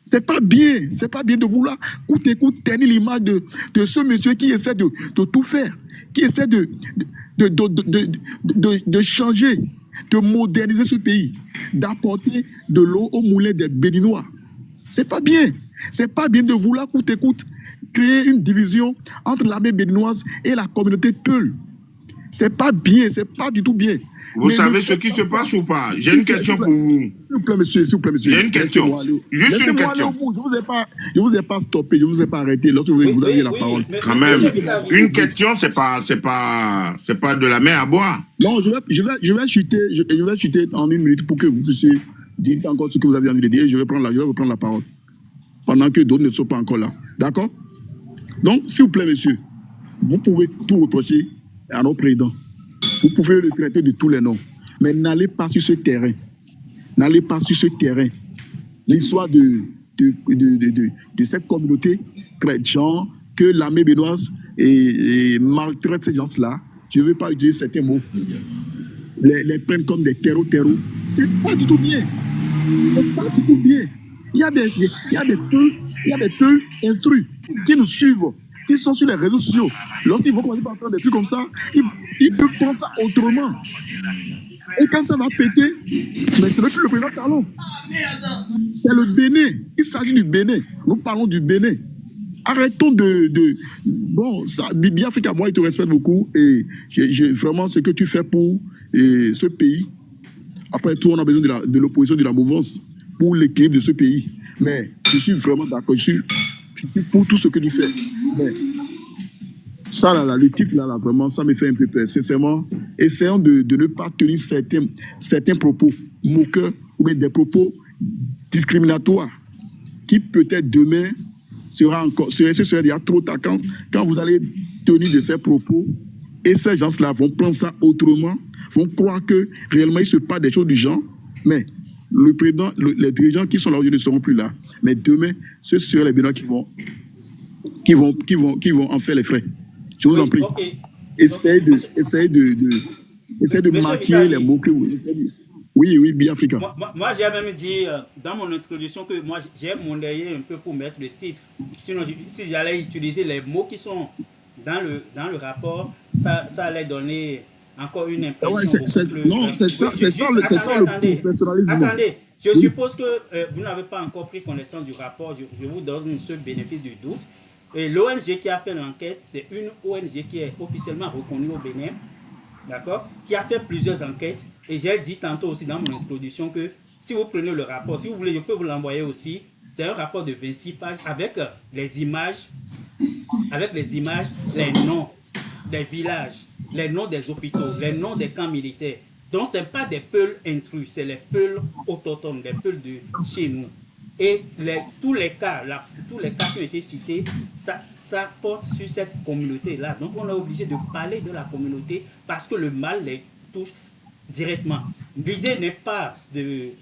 C'est pas bien de vouloir coûte tenir l'image de ce monsieur qui essaie de tout faire, qui essaie de changer, de moderniser ce pays, d'apporter de l'eau au moulin des Béninois. C'est pas bien. C'est pas bien de vouloir coûte créer une division entre l'armée béninoise et la communauté Peul. C'est pas bien, c'est pas du tout bien. Vous savez ce qui se passe ou pas? J'ai une question pour vous. S'il vous plaît, monsieur. J'ai une question. Juste une question. Je vous ai pas stoppé, je vous ai pas arrêté lorsque vous aviez la parole. Quand même, une question, c'est pas de la mer à boire. Non, je vais chuter en une minute pour que vous puissiez dire encore ce que vous avez envie de dire et je vais reprendre la parole. pendant que d'autres ne sont pas encore là. D'accord? Donc, s'il vous plaît, monsieur, vous pouvez tout reprocher à notre président. Vous pouvez le traiter de tous les noms. Mais n'allez pas sur ce terrain. N'allez pas sur ce terrain. L'histoire de cette communauté chrétienne, que l'armée béninoise maltraite ces gens-là. Je ne veux pas utiliser certains mots. Les prennent comme des terreaux. C'est pas du tout bien. C'est pas du tout bien. Il y a des peuples instruits qui nous suivent, qui sont sur les réseaux sociaux. Lorsqu'ils vont commencer par faire des trucs comme ça, ils peuvent prendre ça autrement. Et quand ça va péter, mais ce n'est plus le président Talon. C'est le Bénin. Il s'agit du Bénin. Nous parlons du Bénin. Arrêtons bon, ça, Biafrika, moi, je te respecte beaucoup. Et vraiment, ce que tu fais pour ce pays, après tout, on a besoin de l'opposition, de la mouvance pour l'équilibre de ce pays. Mais je suis vraiment d'accord. Je suis pour tout ce que tu fais. Mais ça, là, le titre, là, vraiment, ça me fait un peu peur. Sincèrement, essayons de ne pas tenir certains propos moqueurs ou bien des propos discriminatoires qui peut-être demain sera déjà trop tard quand vous allez tenir de ces propos et ces gens-là vont prendre ça autrement, vont croire que réellement il se passe des choses du genre, mais le président, les dirigeants qui sont là aujourd'hui ne seront plus là. Mais demain, ce seront les Béninois qui vont en faire les frais. Je vous en prie. Okay. Essayez de maquiller les mots que vous essayez. Oui, Biafrika. Moi, j'ai même dit dans mon introduction que moi, j'ai monnayé un peu pour mettre le titre. Sinon, si j'allais utiliser les mots qui sont dans le rapport, ça allait donner encore une impression. Ouais, c'est ça le professionnalisme. Attendez, je suppose que vous n'avez pas encore pris connaissance du rapport. Je vous donne ce bénéfice du doute. Et l'ONG qui a fait l'enquête, c'est une ONG qui est officiellement reconnue au Bénin, d'accord, qui a fait plusieurs enquêtes. Et j'ai dit tantôt aussi dans mon introduction que si vous prenez le rapport, si vous voulez, je peux vous l'envoyer aussi. C'est un rapport de 26 pages avec les images, les noms des villages, les noms des hôpitaux, les noms des camps militaires. Donc, ce n'est pas des peuls intrus, c'est les peuls autochtones, des peuls de chez nous. Et tous les cas qui ont été cités, ça porte sur cette communauté-là. Donc, on est obligé de parler de la communauté parce que le mal les touche directement. L'idée n'est pas de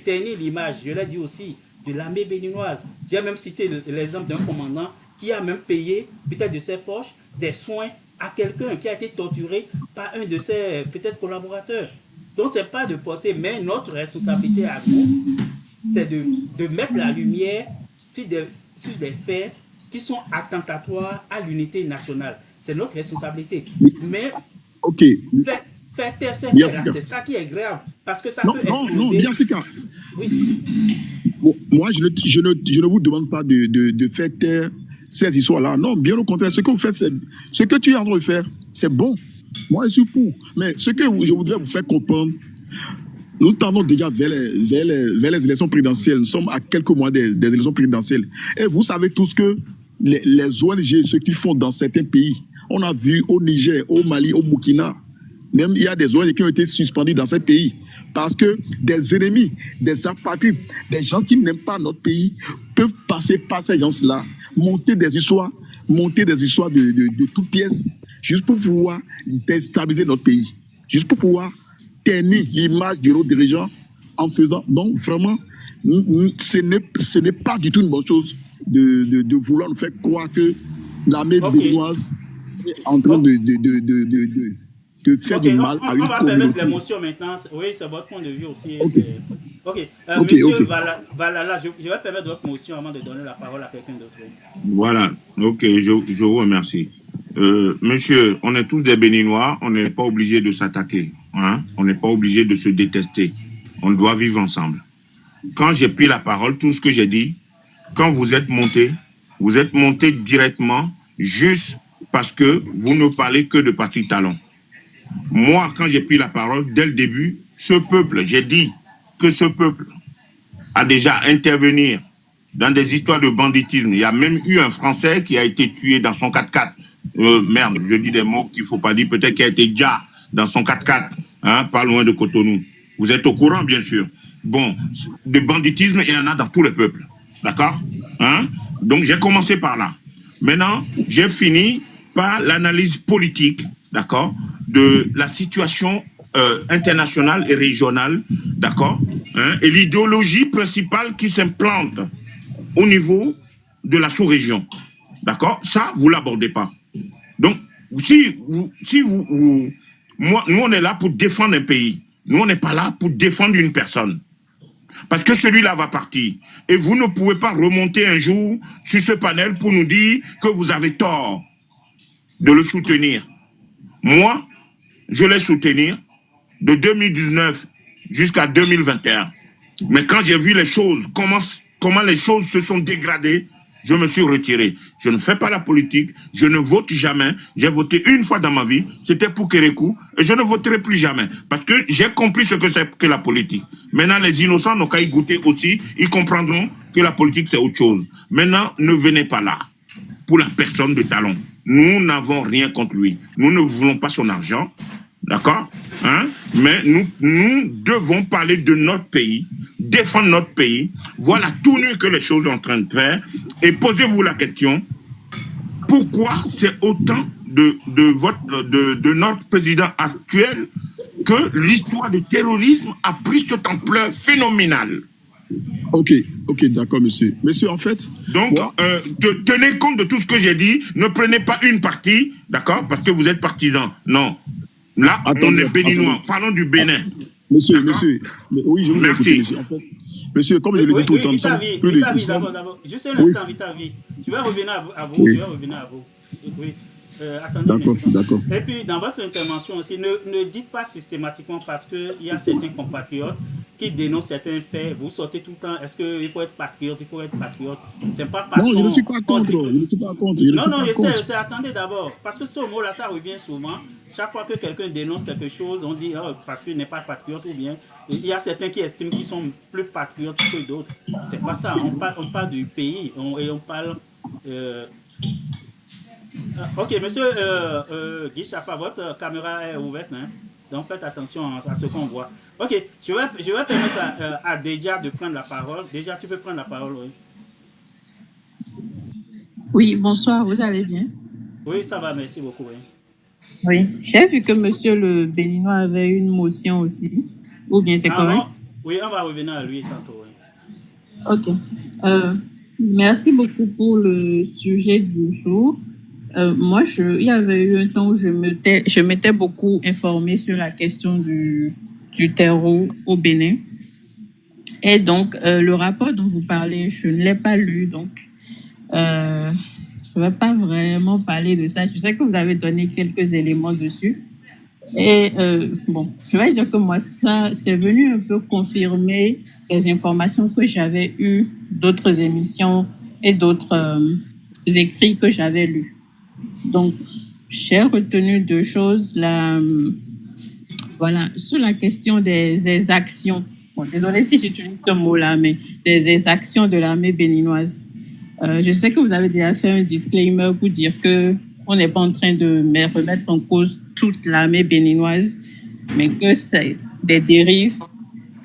ternir l'image, je l'ai dit aussi, de l'armée béninoise. J'ai même cité l'exemple d'un commandant qui a même payé, peut-être de ses poches, des soins à quelqu'un qui a été torturé par un de ses peut-être collaborateurs. Donc, ce n'est pas de porter, mais notre responsabilité à nous, c'est de mettre la lumière sur des faits qui sont attentatoires à l'unité nationale. C'est notre responsabilité. Mais faire taire ces faits-là, c'est ça qui est grave. Parce que ça peut exploser. Non, Biafrika. Oui. Bon, moi, je ne vous demande pas de faire taire ces histoires-là. Non, bien au contraire, ce que vous faites, ce que tu es en train de faire, c'est bon. Moi, je suis pour. Mais ce que je voudrais vous faire comprendre, nous tendons déjà vers les élections présidentielles. Nous sommes à quelques mois des élections présidentielles. Et vous savez tous que les ONG, ce qu'ils font dans certains pays, on a vu au Niger, au Mali, au Burkina, même il y a des ONG qui ont été suspendus dans ces pays parce que des ennemis, des apatrides, des gens qui n'aiment pas notre pays peuvent passer par ces gens-là, monter des histoires de toutes pièces, juste pour pouvoir déstabiliser notre pays, juste pour pouvoir ternir l'image de nos dirigeants en faisant. Donc, vraiment, ce n'est pas du tout une bonne chose de vouloir nous faire croire que l'armée béninoise est en train de faire du mal à une communauté. On va permettre l'émotion maintenant. Oui, c'est votre point de vue aussi. Monsieur Valala, je vais permettre votre motion avant de donner la parole à quelqu'un d'autre. Voilà, ok, je vous remercie. Monsieur, on est tous des Béninois, on n'est pas obligé de s'attaquer. Hein? On n'est pas obligé de se détester. On doit vivre ensemble. Quand j'ai pris la parole, tout ce que j'ai dit, quand vous êtes monté directement juste parce que vous ne parlez que de Patrick Talon. Moi, quand j'ai pris la parole, dès le début, ce peuple, j'ai dit que ce peuple a déjà intervenu dans des histoires de banditisme. Il y a même eu un Français qui a été tué dans son 4x4. Merde, je dis des mots qu'il ne faut pas dire, peut-être qu'il a été déjà dans son 4x4, hein, pas loin de Cotonou. Vous êtes au courant, bien sûr. Bon, de banditisme, il y en a dans tous les peuples. D'accord? Hein? Donc, j'ai commencé par là. Maintenant, j'ai fini par l'analyse politique, d'accord, de la situation internationale et régionale, d'accord, hein, et l'idéologie principale qui s'implante au niveau de la sous-région. D'accord? Ça, vous ne l'abordez pas. Donc, nous, on est là pour défendre un pays. Nous, on n'est pas là pour défendre une personne. Parce que celui-là va partir. Et vous ne pouvez pas remonter un jour sur ce panel pour nous dire que vous avez tort de le soutenir. Moi, je l'ai soutenu de 2019 jusqu'à 2021. Mais quand j'ai vu les choses, comment les choses se sont dégradées, je me suis retiré. Je ne fais pas la politique, je ne vote jamais. J'ai voté une fois dans ma vie, c'était pour Kérékou, et je ne voterai plus jamais. Parce que j'ai compris ce que c'est que la politique. Maintenant, les innocents n'ont qu'à y goûter aussi, ils comprendront que la politique, c'est autre chose. Maintenant, ne venez pas là pour la personne de Talon. Nous n'avons rien contre lui. Nous ne voulons pas son argent, d'accord, hein? Mais nous devons parler de notre pays, défendre notre pays, voir la tournure que les choses sont en train de faire, et posez-vous la question, pourquoi c'est autant de notre président actuel que l'histoire du terrorisme a pris cette ampleur phénoménale? Ok, d'accord, monsieur. Monsieur, en fait... Donc, tenez compte de tout ce que j'ai dit. Ne prenez pas une partie, d'accord, parce que vous êtes partisan. Non. Là, on est béninois. Parlons du Bénin. Monsieur, oui, je vous écoute, monsieur. En fait, monsieur, comme je le dis tout le temps, d'abord. Juste un instant, Vitavi. Je vais revenir à vous. Oui. Oui. Attendez. D'accord. Et puis, dans votre intervention aussi, ne dites pas systématiquement parce qu'il y a certains compatriotes qui dénoncent certains faits. Vous sortez tout le temps, est-ce qu'il faut être patriote, C'est pas parce non, je ne suis pas contre. Non, je sais. Attendez d'abord. Parce que ce mot-là, ça revient souvent. Chaque fois que quelqu'un dénonce quelque chose, on dit parce qu'il n'est pas patriote ou bien. Il y a certains qui estiment qu'ils sont plus patriotes que d'autres. C'est pas ça. On parle du pays et on parle... Ok, monsieur Guy Chapa, votre caméra est ouverte, hein? Donc faites attention à ce qu'on voit. Ok, je vais permettre à Deja de prendre la parole. Deja, tu peux prendre la parole, oui. Oui, bonsoir, vous allez bien? Oui, ça va, merci beaucoup. Oui, oui. J'ai vu que monsieur le Béninois avait une motion aussi, ou bien c'est correct? Oui, on va revenir à lui tantôt, oui. Ok. Merci beaucoup pour le sujet du jour. Moi, il y avait eu un temps où je m'étais beaucoup informée sur la question du terreau au Bénin. Et donc, le rapport dont vous parlez, je ne l'ai pas lu, donc je ne vais pas vraiment parler de ça. Je sais que vous avez donné quelques éléments dessus. Et bon, je vais dire que moi, ça, c'est venu un peu confirmer les informations que j'avais eues d'autres émissions et d'autres écrits que j'avais lus. Donc, j'ai retenu deux choses. Voilà, sur la question des exactions. Bon, désolé si j'utilise ce mot-là, mais des exactions de l'armée béninoise. Je sais que vous avez déjà fait un disclaimer pour dire qu'on n'est pas en train de remettre en cause toute l'armée béninoise, mais que c'est des dérives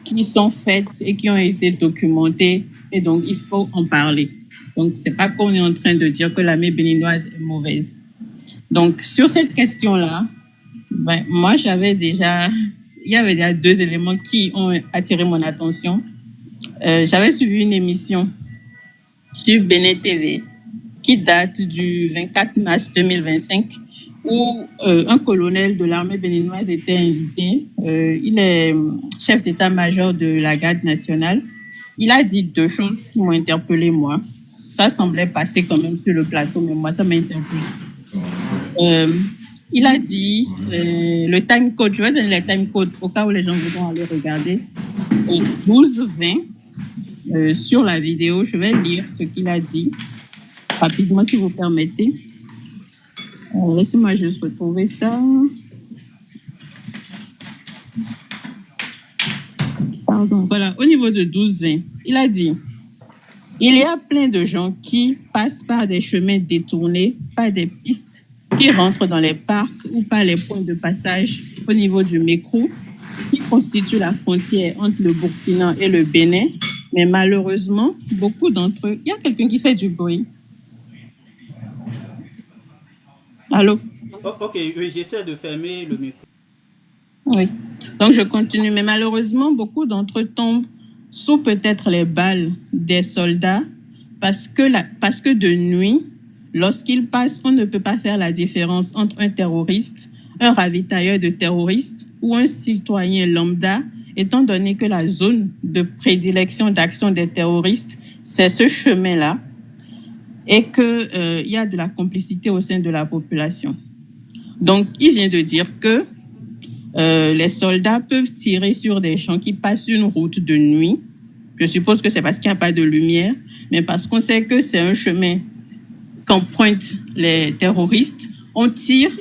qui sont faites et qui ont été documentées, et donc il faut en parler. Donc, c'est pas qu'on est en train de dire que l'armée béninoise est mauvaise. Donc, sur cette question-là, moi, il y avait déjà deux éléments qui ont attiré mon attention. J'avais suivi une émission sur Bénin TV qui date du 24 mars 2025 où un colonel de l'armée béninoise était invité. Il est chef d'état-major de la garde nationale. Il a dit deux choses qui m'ont interpellé, moi. Ça semblait passer quand même sur le plateau, mais moi, ça m'a interpellé. Il a dit le time code, je vais donner le time code au cas où les gens voudront aller regarder. 12-20, sur la vidéo, je vais lire ce qu'il a dit rapidement, si vous permettez. Laissez-moi juste retrouver ça. Pardon, voilà, au niveau de 12-20, il a dit: il y a plein de gens qui passent par des chemins détournés, par des pistes qui rentrent dans les parcs ou par les points de passage au niveau du Mékrou, qui constituent la frontière entre le Burkina et le Bénin, Mais malheureusement, beaucoup d'entre eux... Il y a quelqu'un qui fait du bruit. Allô? Ok, oui, j'essaie de fermer le micro. Oui. Donc, je continue. Mais malheureusement, beaucoup d'entre eux tombent sous peut-être les balles des soldats parce que de nuit, lorsqu'ils passent, on ne peut pas faire la différence entre un terroriste, un ravitailleur de terroristes ou un citoyen lambda, étant donné que la zone de prédilection d'action des terroristes, c'est ce chemin-là et qu'il y a de la complicité au sein de la population. Donc, il vient de dire que les soldats peuvent tirer sur des gens qui passent une route de nuit. Je suppose que c'est parce qu'il n'y a pas de lumière, mais parce qu'on sait que c'est un chemin qu'empruntent les terroristes. On tire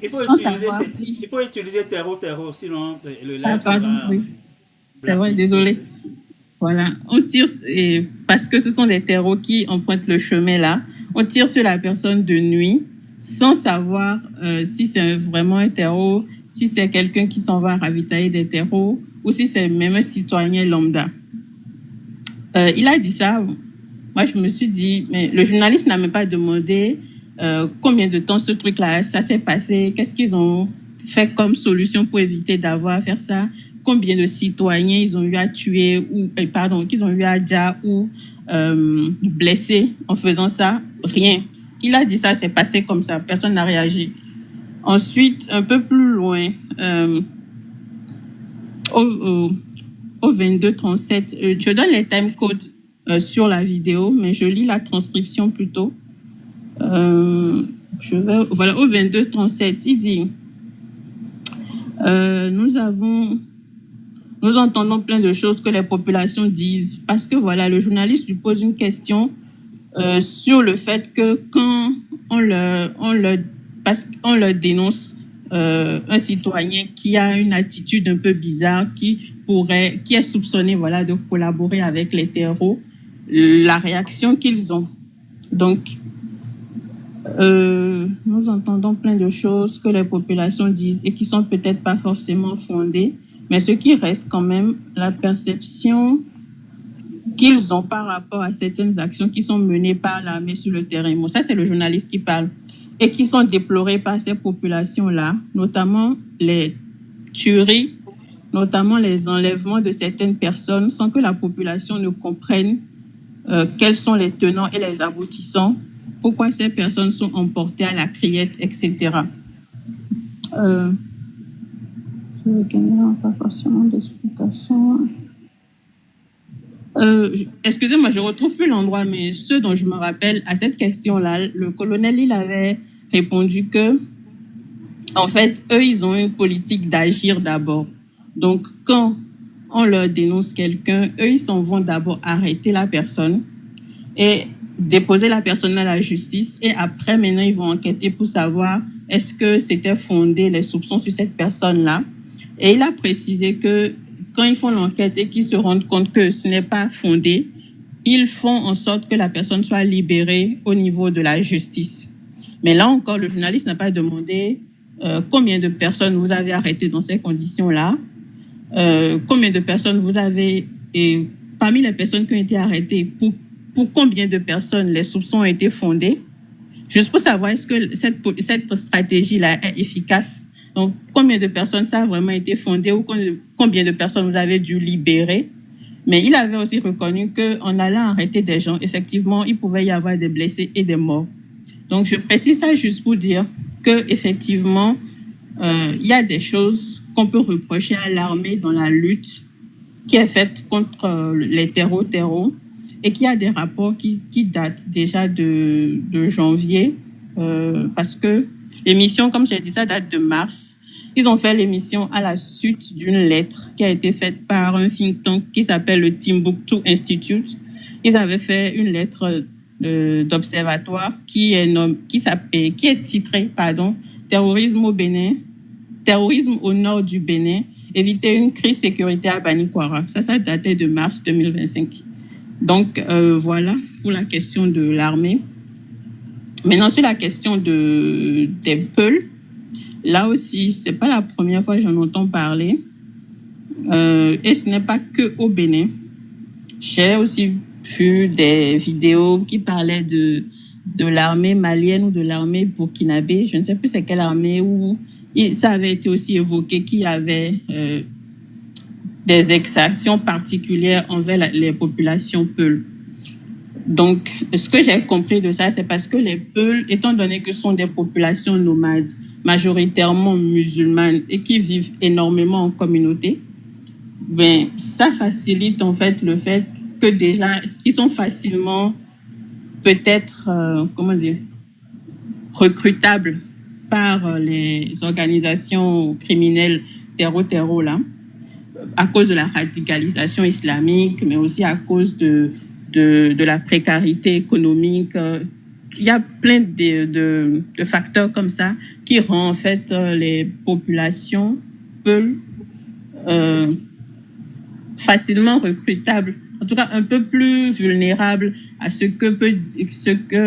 sans savoir si... Il faut utiliser terreau, sinon le live pardon, sera... oui. C'est vrai, désolé. Voilà, on tire parce que ce sont des terreaux qui empruntent le chemin là. On tire sur la personne de nuit sans savoir si c'est vraiment un terreau, si c'est quelqu'un qui s'en va ravitailler des terreaux ou si c'est même un citoyen lambda. Il a dit ça. Moi, je me suis dit, mais le journaliste n'a même pas demandé combien de temps ce truc-là, ça s'est passé, qu'est-ce qu'ils ont fait comme solution pour éviter d'avoir à faire ça, combien de citoyens ils ont eu à tuer ou qu'ils ont eu à dire ou blesser en faisant ça. Rien. Il a dit ça, c'est passé comme ça, personne n'a réagi. Ensuite, un peu plus loin, au 22-37, je donne les time codes sur la vidéo, mais je lis la transcription plutôt. Voilà, au 22-37, il dit nous entendons plein de choses que les populations disent, parce que voilà, le journaliste lui pose une question sur le fait que quand on leur dénonce un citoyen qui a une attitude un peu bizarre, qui est soupçonné voilà, de collaborer avec les terreaux, la réaction qu'ils ont. Donc, nous entendons plein de choses que les populations disent et qui sont peut-être pas forcément fondées, mais ce qui reste quand même la perception qu'ils ont par rapport à certaines actions qui sont menées par l'armée sur le terrain. Bon, ça, c'est le journaliste qui parle. Et qui sont déplorées par ces populations-là, notamment les tueries, notamment les enlèvements de certaines personnes, sans que la population ne comprenne quels sont les tenants et les aboutissants, pourquoi ces personnes sont emportées à la criette, etc. Je vais gagner pas forcément d'explication. Excusez-moi, je retrouve plus l'endroit, mais ce dont je me rappelle à cette question-là, le colonel, il avait répondu que, en fait, eux, ils ont une politique d'agir d'abord. Donc, quand on leur dénonce quelqu'un, eux, ils s'en vont d'abord arrêter la personne et déposer la personne à la justice. Et après, maintenant, ils vont enquêter pour savoir est-ce que c'était fondé les soupçons sur cette personne-là. Et il a précisé que quand ils font l'enquête et qu'ils se rendent compte que ce n'est pas fondé, ils font en sorte que la personne soit libérée au niveau de la justice. Mais là encore, le journaliste n'a pas demandé combien de personnes vous avez arrêtées dans ces conditions-là, combien de personnes vous avez, et parmi les personnes qui ont été arrêtées, pour combien de personnes les soupçons ont été fondés, juste pour savoir est-ce que cette stratégie-là est efficace. Donc, combien de personnes ça a vraiment été fondé ou combien de personnes vous avez dû libérer. Mais il avait aussi reconnu qu'en allant arrêter des gens, effectivement, il pouvait y avoir des blessés et des morts. Donc, je précise ça juste pour dire qu'effectivement, il y a des choses qu'on peut reprocher à l'armée dans la lutte qui est faite contre les terreaux, et qu'il y a des rapports qui datent déjà de janvier, parce que l'émission, comme j'ai dit, ça date de mars. Ils ont fait l'émission à la suite d'une lettre qui a été faite par un think tank qui s'appelle le Timbuktu Institute. Ils avaient fait une lettre d'observatoire qui est titrée Terrorisme au Bénin, terrorisme au nord du Bénin, éviter une crise sécuritaire à Banikwara. Ça datait de mars 2025. Donc, voilà pour la question de l'armée. Maintenant, sur la question des Peuls, là aussi, c'est pas la première fois que j'en entends parler. Et ce n'est pas que au Bénin. J'ai aussi vu des vidéos qui parlaient de l'armée malienne ou de l'armée burkinabé. Je ne sais plus c'est quelle armée où ça avait été aussi évoqué qu'il y avait des exactions particulières envers les populations Peuls. Donc, ce que j'ai compris de ça, c'est parce que les Peuls, étant donné que ce sont des populations nomades, majoritairement musulmanes et qui vivent énormément en communauté, ben, ça facilite en fait le fait que déjà, ils sont facilement peut-être, recrutables par les organisations criminelles terreau là, à cause de la radicalisation islamique, mais aussi à cause de la précarité économique. Il y a plein de facteurs comme ça qui rendent en fait les populations Peuls facilement recrutables, en tout cas un peu plus vulnérables à ce que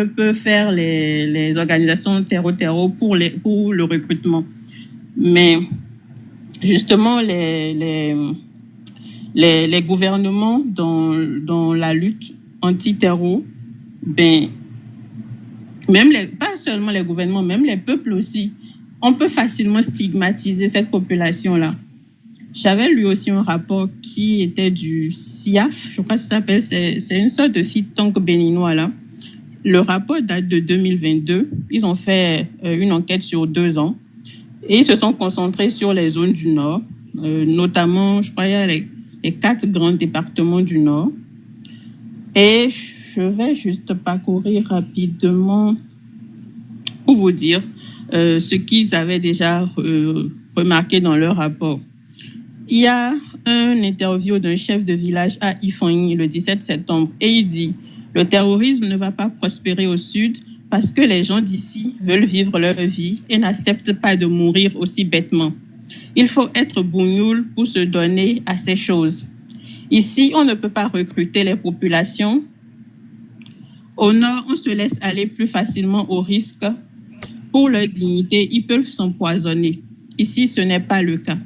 peut faire les organisations terreau pour le recrutement. Mais justement, les gouvernements dans la lutte anti-terreau, ben, pas seulement les gouvernements, même les peuples aussi, on peut facilement stigmatiser cette population-là. J'avais lu aussi un rapport qui était du CIAF, je crois que ça s'appelle, c'est une sorte de think tank béninois là. Le rapport date de 2022. Ils ont fait une enquête sur 2 ans et ils se sont concentrés sur les zones du Nord, notamment, je crois, il y a les 4 grands départements du Nord. Et je vais juste parcourir rapidement pour vous dire ce qu'ils avaient déjà remarqué dans leur rapport. Il y a un interview d'un chef de village à Ifangni le 17 septembre et il dit « Le terrorisme ne va pas prospérer au sud parce que les gens d'ici veulent vivre leur vie et n'acceptent pas de mourir aussi bêtement. Il faut être bougnoul pour se donner à ces choses. Ici, on ne peut pas recruter les populations. Au nord, on se laisse aller plus facilement au risque. Pour leur dignité, ils peuvent s'empoisonner. Ici, ce n'est pas le cas. »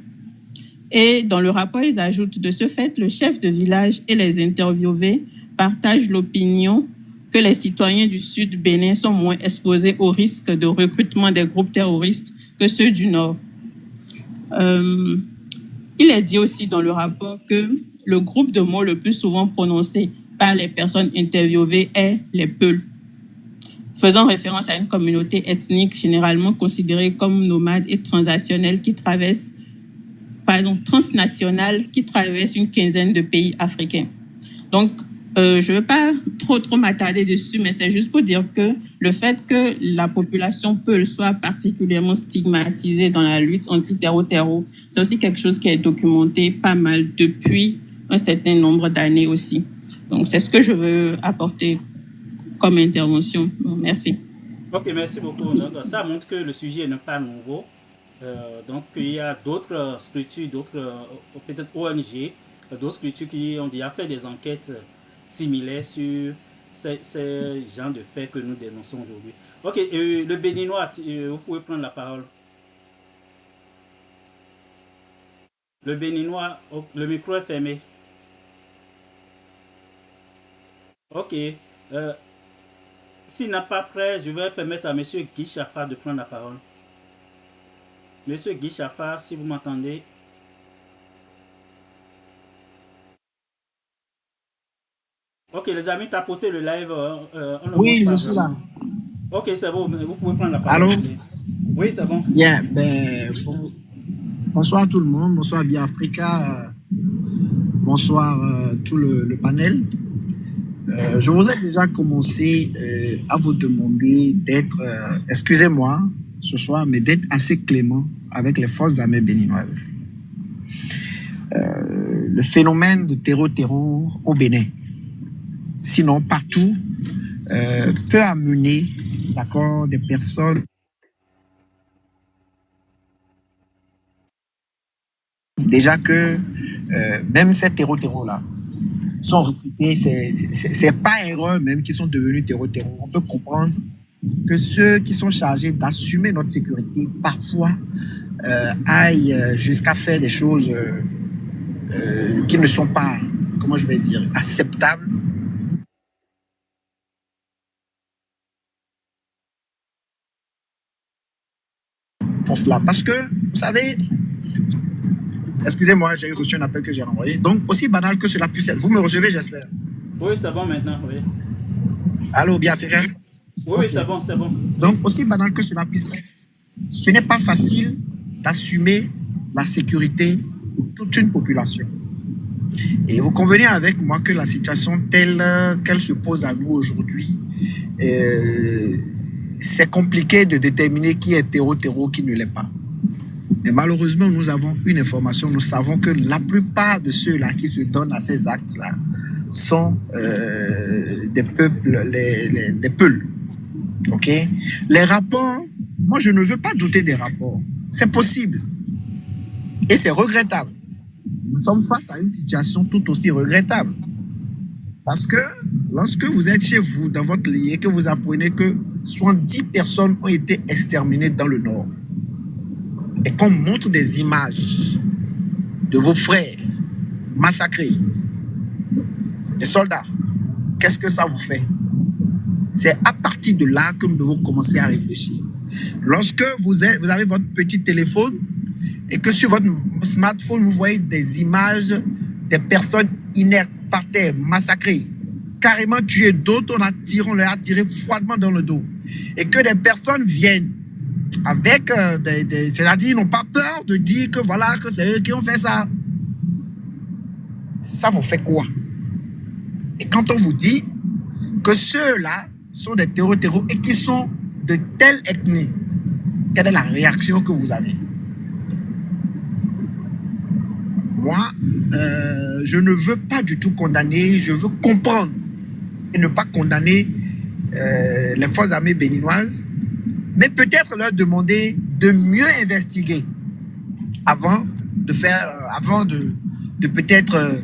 Et dans le rapport, ils ajoutent, de ce fait, le chef de village et les interviewés partagent l'opinion que les citoyens du Sud Bénin sont moins exposés au risque de recrutement des groupes terroristes que ceux du Nord. Il est dit aussi dans le rapport que le groupe de mots le plus souvent prononcé par les personnes interviewées est les Peuls, faisant référence à une communauté ethnique généralement considérée comme nomade et transnationale qui traverse une quinzaine de pays africains. Donc, je ne veux pas trop m'attarder dessus, mais c'est juste pour dire que le fait que la population Peul soit particulièrement stigmatisée dans la lutte anti-terreau, c'est aussi quelque chose qui est documenté pas mal depuis un certain nombre d'années aussi. Donc, c'est ce que je veux apporter comme intervention. Merci. Ok, merci beaucoup. Donc, ça montre que le sujet n'est pas nouveau. Donc, il y a d'autres structures, peut-être ONG, d'autres structures qui ont déjà fait des enquêtes similaires sur ces genres de faits que nous dénonçons aujourd'hui. Ok, le béninois, vous pouvez prendre la parole. Le béninois, le micro est fermé. Ok. S'il n'a pas prêt, je vais permettre à M. Guy Chafa de prendre la parole. Monsieur Guy Chafa, si vous m'entendez. Ok, les amis, tapotez le live. Oui, je suis là. Ok, c'est bon, vous pouvez prendre la parole. Allô? Oui, c'est bon. Bien, bonsoir tout le monde, bonsoir Biafrica, bonsoir tout le panel. Je voudrais déjà commencer à vous demander d'être, excusez-moi ce soir, mais d'être assez clément avec les forces armées béninoises. Le phénomène de terreau au Bénin, sinon partout, peut amener, d'accord, des personnes déjà que même ces terreaux-là sont recrutés, c'est pas erreur même qui sont devenus terreau. On peut comprendre que ceux qui sont chargés d'assumer notre sécurité parfois aillent jusqu'à faire des choses qui ne sont pas, comment je vais dire, acceptable pour cela. Parce que, vous savez, excusez-moi, j'ai reçu un appel que j'ai renvoyé. Donc, aussi banal que cela puisse être. Vous me recevez, j'espère. Oui, c'est bon maintenant, oui. Allô, bien, frère? Oui, Ok. oui, c'est bon, c'est bon. Donc, aussi banal que cela puisse être, ce n'est pas facile d'assumer la sécurité de toute une population. Et vous convenez avec moi que la situation telle qu'elle se pose à nous aujourd'hui, c'est compliqué de déterminer qui est terreau, qui ne l'est pas. Mais malheureusement, nous avons une information. Nous savons que la plupart de ceux-là qui se donnent à ces actes-là sont des peuples, les Peuls. OK? Les rapports, moi, je ne veux pas douter des rapports. C'est possible. Et c'est regrettable. Nous sommes face à une situation tout aussi regrettable. Parce que lorsque vous êtes chez vous, dans votre lit, et que vous apprenez que 70 personnes ont été exterminées dans le Nord, et qu'on montre des images de vos frères massacrés, des soldats, qu'est-ce que ça vous fait? C'est à partir de là que nous devons commencer à réfléchir. Lorsque vous avez votre petit téléphone et que sur votre smartphone, vous voyez des images des personnes inertes par terre, massacrées, carrément tuées, d'autres on leur a tiré froidement dans le dos, et que des personnes viennent avec c'est-à-dire ils n'ont pas peur de dire que voilà, que c'est eux qui ont fait ça. Ça vous fait quoi? Et quand on vous dit que ceux-là sont des terreaux et qui sont de telle ethnie, quelle est la réaction que vous avez? Moi, je ne veux pas du tout condamner, je veux comprendre et ne pas condamner les forces armées béninoises, mais peut-être leur demander de mieux investiguer avant de peut-être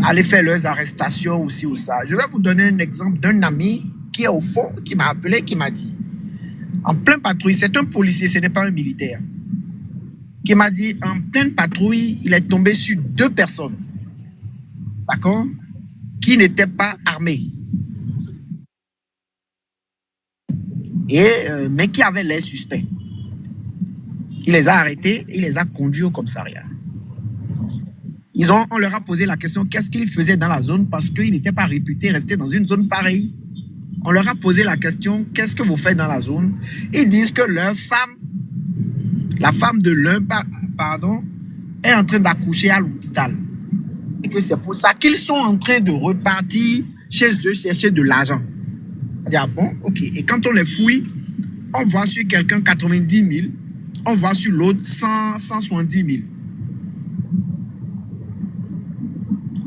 aller faire leurs arrestations ou ci ou ça. Je vais vous donner un exemple d'un ami qui est au fond, qui m'a appelé, qui m'a dit, en pleine patrouille, c'est un policier, ce n'est pas un militaire, qui m'a dit, en pleine patrouille, il est tombé sur 2 personnes, d'accord, qui n'étaient pas armées, mais qui avaient l'air suspects. Il les a arrêtés, il les a conduits au commissariat. On leur a posé la question, qu'est-ce qu'ils faisaient dans la zone, parce qu'ils n'étaient pas réputés rester dans une zone pareille. On leur a posé la question, qu'est-ce que vous faites dans la zone? Ils disent que leur femme, la femme de l'un, pardon, est en train d'accoucher à l'hôpital. Et que c'est pour ça qu'ils sont en train de repartir chez eux chercher de l'argent. On dit, ah bon, ok. Et quand on les fouille, on voit sur quelqu'un 90 000, on voit sur l'autre 170 000.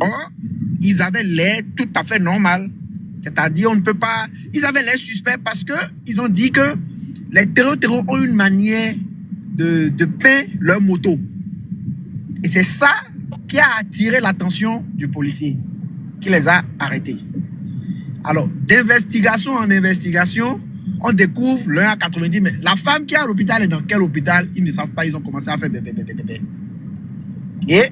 Or, ils avaient l'air tout à fait normal. C'est-à-dire, on ne peut pas... Ils avaient l'air suspects parce qu'ils ont dit que les terreaux ont une manière de peindre leur moto. Et c'est ça qui a attiré l'attention du policier, qui les a arrêtés. Alors, d'investigation en investigation, on découvre l'un à 90, mais la femme qui est à l'hôpital est dans quel hôpital? Ils ne savent pas, ils ont commencé à faire bébé. Et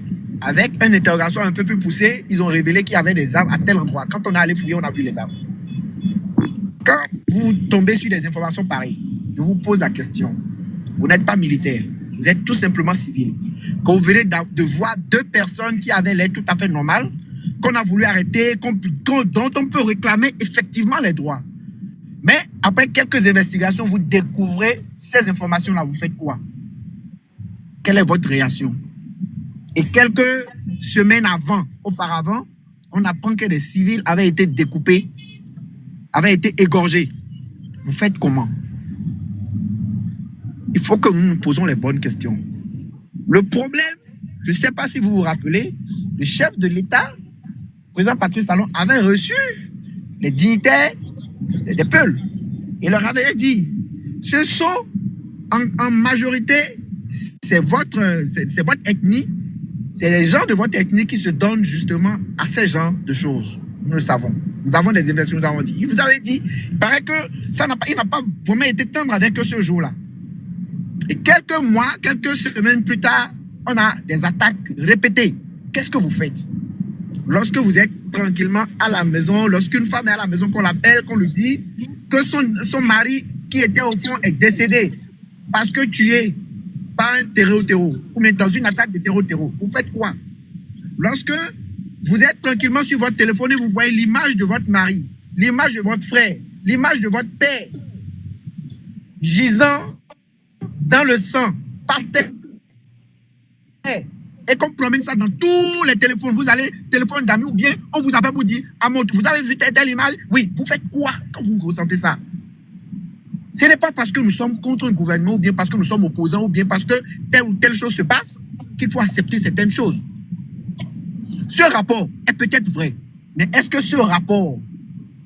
avec une interrogation un peu plus poussée, ils ont révélé qu'il y avait des armes à tel endroit. Quand on est allé fouiller, on a vu les armes. Quand vous tombez sur des informations pareilles, je vous pose la question. Vous n'êtes pas militaire, vous êtes tout simplement civil. Quand vous venez de voir 2 personnes qui avaient l'air tout à fait normales, qu'on a voulu arrêter, dont on peut réclamer effectivement les droits. Mais après quelques investigations, vous découvrez ces informations-là, vous faites quoi? Quelle est votre réaction? Et quelques semaines auparavant, on apprend que des civils avaient été découpés, avaient été égorgés. Vous faites comment? Il faut que nous nous posons les bonnes questions. Le problème, je ne sais pas si vous vous rappelez, le chef de l'État, le président Patrice Talon, avait reçu les dignitaires des Peuls. Il leur avait dit, ce sont en majorité, c'est votre ethnie, c'est les gens de votre ethnie qui se donnent justement à ces genres de choses. Nous le savons. Nous avons des investigations, nous avons dit. Il vous avait dit, il paraît que il n'a pas vraiment été tendre avec eux ce jour-là. Et quelques mois, quelques semaines plus tard, on a des attaques répétées. Qu'est-ce que vous faites? lorsque vous êtes tranquillement à la maison, lorsqu'une femme est à la maison, qu'on l'appelle, qu'on lui dit que son mari qui était au front est décédé parce que tué par un terreau, ou bien dans une attaque de terreau, vous faites quoi? Lorsque vous êtes tranquillement sur votre téléphone et vous voyez l'image de votre mari, l'image de votre frère, l'image de votre père, gisant dans le sang, par terre, et qu'on promène ça dans tous les téléphones, vous allez, téléphone d'amis, ou bien on vous appelle pour dire, vous avez vu telle image? Oui, vous faites quoi quand vous ressentez ça? Ce n'est pas parce que nous sommes contre un gouvernement, ou bien parce que nous sommes opposants, ou bien parce que telle ou telle chose se passe, qu'il faut accepter certaines choses. Ce rapport est peut-être vrai, mais est-ce que ce rapport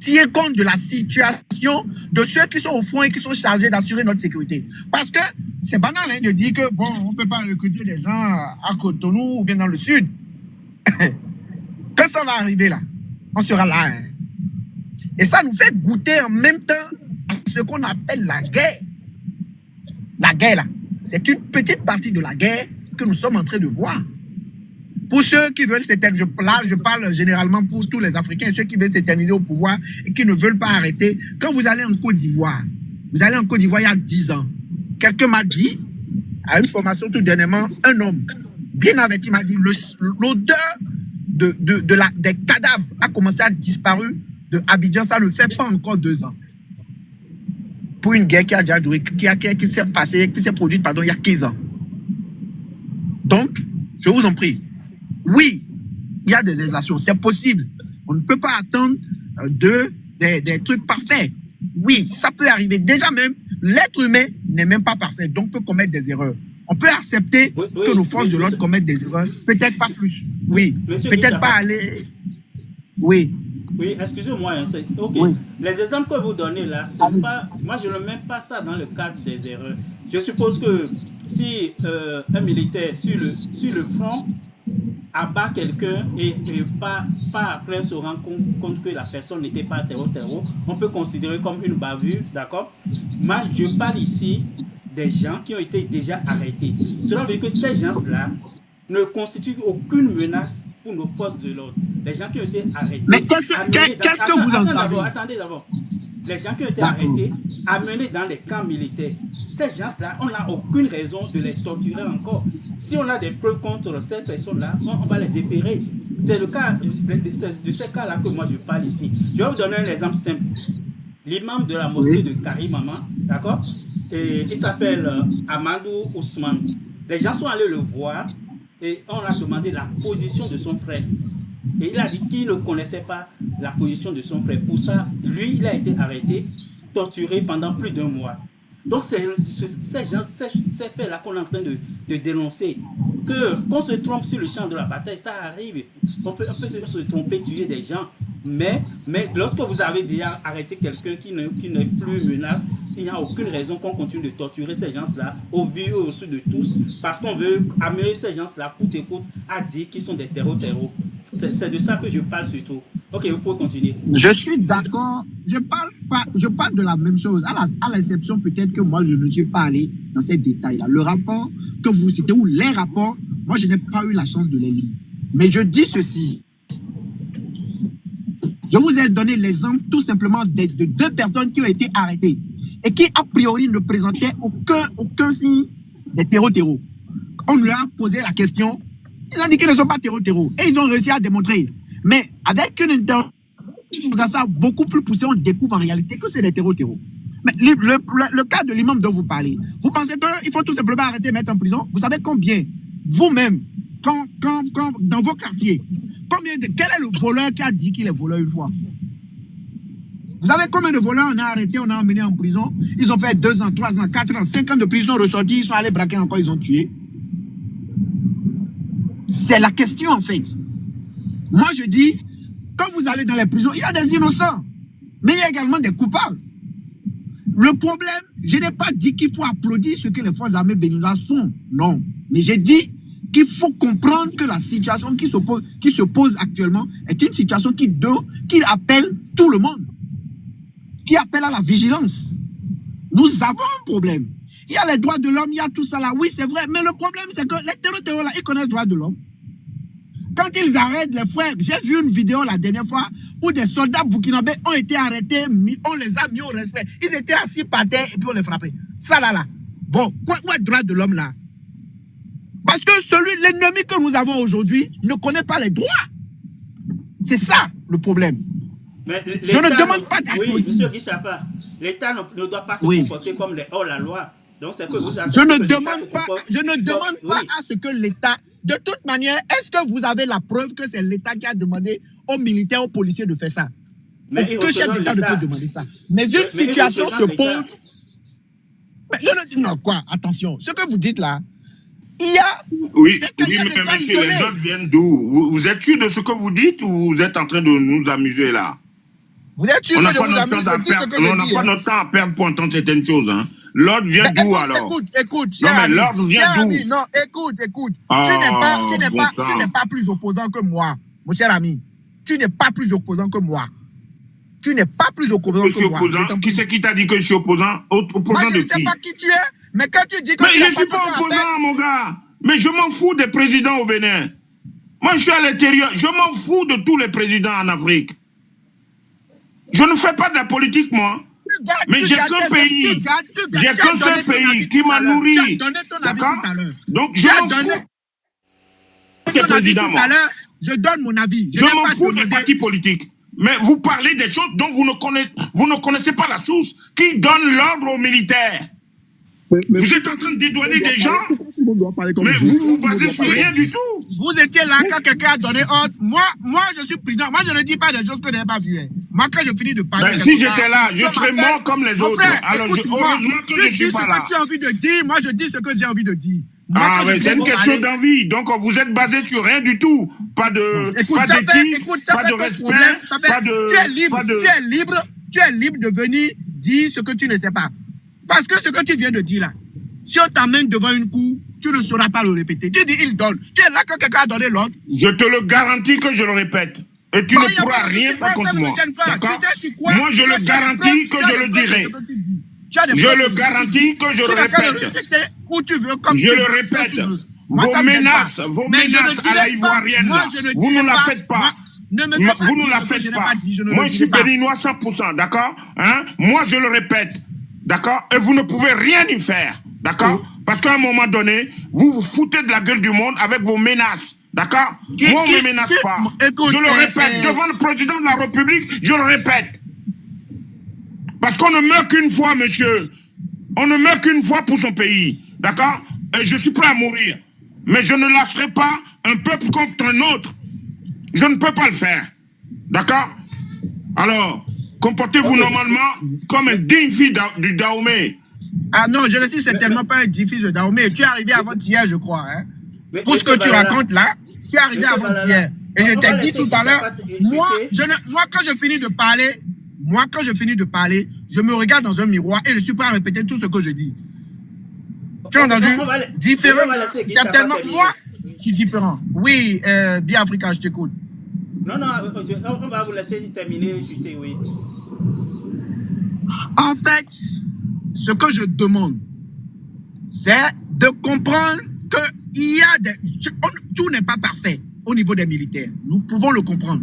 tient compte de la situation de ceux qui sont au front et qui sont chargés d'assurer notre sécurité? Parce que c'est banal de dire que, bon, on ne peut pas recruter des gens à Cotonou ou bien dans le sud. Quand ça va arriver là, on sera là. Hein. Et ça nous fait goûter en même temps à ce qu'on appelle la guerre. La guerre là, c'est une petite partie de la guerre que nous sommes en train de voir. Pour ceux qui veulent s'éterniser, je parle généralement pour tous les Africains, ceux qui veulent s'éterniser au pouvoir et qui ne veulent pas arrêter. Quand vous allez en Côte d'Ivoire, il y a 10 ans, quelqu'un m'a dit, à une formation tout dernièrement, un homme bien averti m'a dit, l'odeur des cadavres a commencé à disparaître de Abidjan, ça ne fait pas encore 2 ans. Pour une guerre qui a déjà duré, qui s'est produite, il y a 15 ans. Donc, je vous en prie, oui, il y a des exactions, c'est possible. On ne peut pas attendre des trucs parfaits. Oui, ça peut arriver. Déjà même, l'être humain n'est même pas parfait, donc peut commettre des erreurs. On peut accepter que nos forces de l'ordre commettent des erreurs, peut-être pas plus. Oui, peut-être pas aller... Oui. Oui, excusez-moi. Ok. Oui. Les exemples que vous donnez là, c'est pas, moi je ne mets pas ça dans le cadre des erreurs. Je suppose que si un militaire sur le front abat quelqu'un et pas après se rendre compte que la personne n'était pas terreau, on peut considérer comme une bavure, d'accord? Moi, je parle ici des gens qui ont été déjà arrêtés. Cela veut dire que ces gens-là ne constituent aucune menace pour nos forces de l'ordre. Les gens qui ont été arrêtés... Mais qu'est-ce que vous en savez? Attendez d'abord. Les gens qui ont été arrêtés, amenés dans les camps militaires, ces gens-là, on n'a aucune raison de les torturer encore. Si on a des preuves contre ces personnes-là, on va les déférer. C'est le cas de ces cas-là que moi je parle ici. Je vais vous donner un exemple simple. L'imam de la mosquée de Karimama, d'accord? Et il s'appelle Amadou Ousmane. Les gens sont allés le voir et on a demandé la position de son frère. Et il a dit qu'il ne connaissait pas la position de son frère. Pour ça, lui, il a été arrêté, torturé pendant plus d'1 mois. Donc, c'est ces faits-là qu'on est en train de dénoncer. Qu'on se trompe sur le champ de la bataille, ça arrive. On peut se tromper, tuer des gens. Mais lorsque vous avez déjà arrêté quelqu'un qui n'est plus menace, il n'y a aucune raison qu'on continue de torturer ces gens-là au vu et au su de tous, parce qu'on veut amener ces gens-là coûte et coûte à dire qu'ils sont des terreaux. C'est de ça que je parle surtout. Ok, vous pouvez continuer. Je suis d'accord. Je parle de la même chose. À l'exception peut-être que moi, je ne suis pas allé dans ces détails-là. Le rapport que vous citez, ou les rapports, moi, je n'ai pas eu la chance de les lire. Mais je dis ceci. Je vous ai donné l'exemple tout simplement de 2 personnes qui ont été arrêtées et qui, a priori, ne présentaient aucun signe de terreau. On leur a posé la question. Ils ont dit qu'ils ne sont pas terreau. Et ils ont réussi à démontrer. Mais avec une interrogation beaucoup plus poussée, on découvre en réalité que c'est des terreau. Mais le cas de l'imam dont vous parlez, vous pensez qu'il faut tout simplement arrêter et mettre en prison? Vous savez combien, vous-même, quand dans vos quartiers, quel est le voleur qui a dit qu'il est voleur une fois? Vous savez combien de voleurs on a arrêté, on a emmené en prison? Ils ont fait 2 ans, 3 ans, 4 ans, 5 ans de prison, ressortis, ils sont allés braquer encore, ils ont tué. C'est la question en fait. Moi je dis, quand vous allez dans les prisons, il y a des innocents, mais il y a également des coupables. Le problème, je n'ai pas dit qu'il faut applaudir ce que les forces armées béninoises font, non. Mais j'ai dit qu'il faut comprendre que la situation qui se pose actuellement est une situation qui appelle tout le monde, qui appelle à la vigilance. Nous avons un problème. Il y a les droits de l'homme, il y a tout ça là, oui c'est vrai, mais le problème c'est que les terroristes là, ils connaissent les droits de l'homme. Quand ils arrêtent les frères, j'ai vu une vidéo la dernière fois où des soldats burkinabés ont été arrêtés, on les a mis au respect. Ils étaient assis par terre et puis on les frappait. Ça là. Bon, où est le droit de l'homme là? Parce que l'ennemi que nous avons aujourd'hui ne connaît pas les droits. C'est ça le problème. Mais je ne demande pas d'applaudir. Oui, monsieur Guichapa, l'État ne doit pas se comporter comme les hors-la-loi. Donc c'est que vous je ne demande pas à ce que l'État... De toute manière, est-ce que vous avez la preuve que c'est l'État qui a demandé aux militaires, aux policiers de faire ça? Mais que chef d'État ne peut demander ça. Mais une situation se pose... Mais non, quoi? Attention. Ce que vous dites là, il y a... Oui, mais monsieur, les autres viennent d'où? Vous êtes sûr de ce que vous dites ou vous êtes en train de nous amuser là? Vous êtes sûr que je vous amuse? On n'a pas notre temps à perdre pour entendre certaines choses. Hein. L'ordre vient d'où alors? Écoute, cher ami. L'ordre vient d'où? Non, écoute. Tu n'es pas plus opposant que moi, mon cher ami. Tu n'es pas plus opposant que moi. Tu n'es pas plus opposant que moi. Qui c'est qui t'a dit que je suis opposant? Opposant de qui? Je ne sais pas qui tu es, mais quand tu dis que mais je ne suis pas opposant, mon gars. Mais je m'en fous des présidents au Bénin. Moi, je suis à l'intérieur. Je m'en fous de tous les présidents en Afrique. Je ne fais pas de la politique, moi. Mais j'ai qu'un pays. J'ai qu'un seul pays qui m'a nourri. D'accord? Donc, je m'en fous des présidents, moi. Je donne mon avis. Je m'en fous des partis politiques. Mais vous parlez des choses dont vous ne connaissez pas la source. Qui donne l'ordre aux militaires? Vous êtes en train de dédouaner des gens, mais vous vous basez sur rien du tout. Vous étiez là quand quelqu'un a donné ordre. Moi, je suis prudent. Moi, je ne dis pas des choses que je n'ai pas vues. Moi, quand je finis de parler... si j'étais là, je serais mort comme les autres. Alors, heureusement que je ne suis pas là. Tu dis ce que tu as envie de dire, moi, je dis ce que j'ai envie de dire. Mais c'est une question d'envie. Donc, vous êtes basé sur rien du tout. Pas d'éthique, pas de respect, pas de... Tu es libre de venir dire ce que tu ne sais pas. Parce que ce que tu viens de dire là, si on t'amène devant une cour, tu ne sauras pas le répéter. Tu dis, il donne. Tu es là quand quelqu'un a donné l'ordre. Je te le garantis que je le répète. Et tu ne pourras rien faire contre moi. D'accord? Moi, je le garantis que je le dirai. Je le garantis que je le répète. Je le répète. Vos menaces à la ivoirienne, vous ne la faites pas. Vous ne la faites pas. Moi, je suis béninois 100%, d'accord? Moi, je le répète. D'accord? Et vous ne pouvez rien y faire. D'accord? Parce qu'à un moment donné, vous vous foutez de la gueule du monde avec vos menaces. D'accord? Moi, on ne me menace pas. Je le répète. Devant le président de la République, je le répète. Parce qu'on ne meurt qu'une fois, monsieur. On ne meurt qu'une fois pour son pays. D'accord? Et je suis prêt à mourir. Mais je ne lâcherai pas un peuple contre un autre. Je ne peux pas le faire. D'accord? Alors... comportez-vous normalement comme un digne fils du Dahomey. Ah non, je ne suis certainement pas un digne fils de Dahomey. Tu es arrivé avant-hier, je crois. Hein. Pour ce que tu racontes là, tu es arrivé avant-hier. Et je t'ai dit tout à l'heure, moi, quand je finis de parler, je me regarde dans un miroir et je suis prêt à répéter tout ce que je dis. Tu as entendu? Différent, certainement. Moi, c'est différent. Oui, bien Africa, je t'écoute. Non, on va vous laisser terminer, oui. En fait, ce que je demande, c'est de comprendre que tout n'est pas parfait au niveau des militaires. Nous pouvons le comprendre.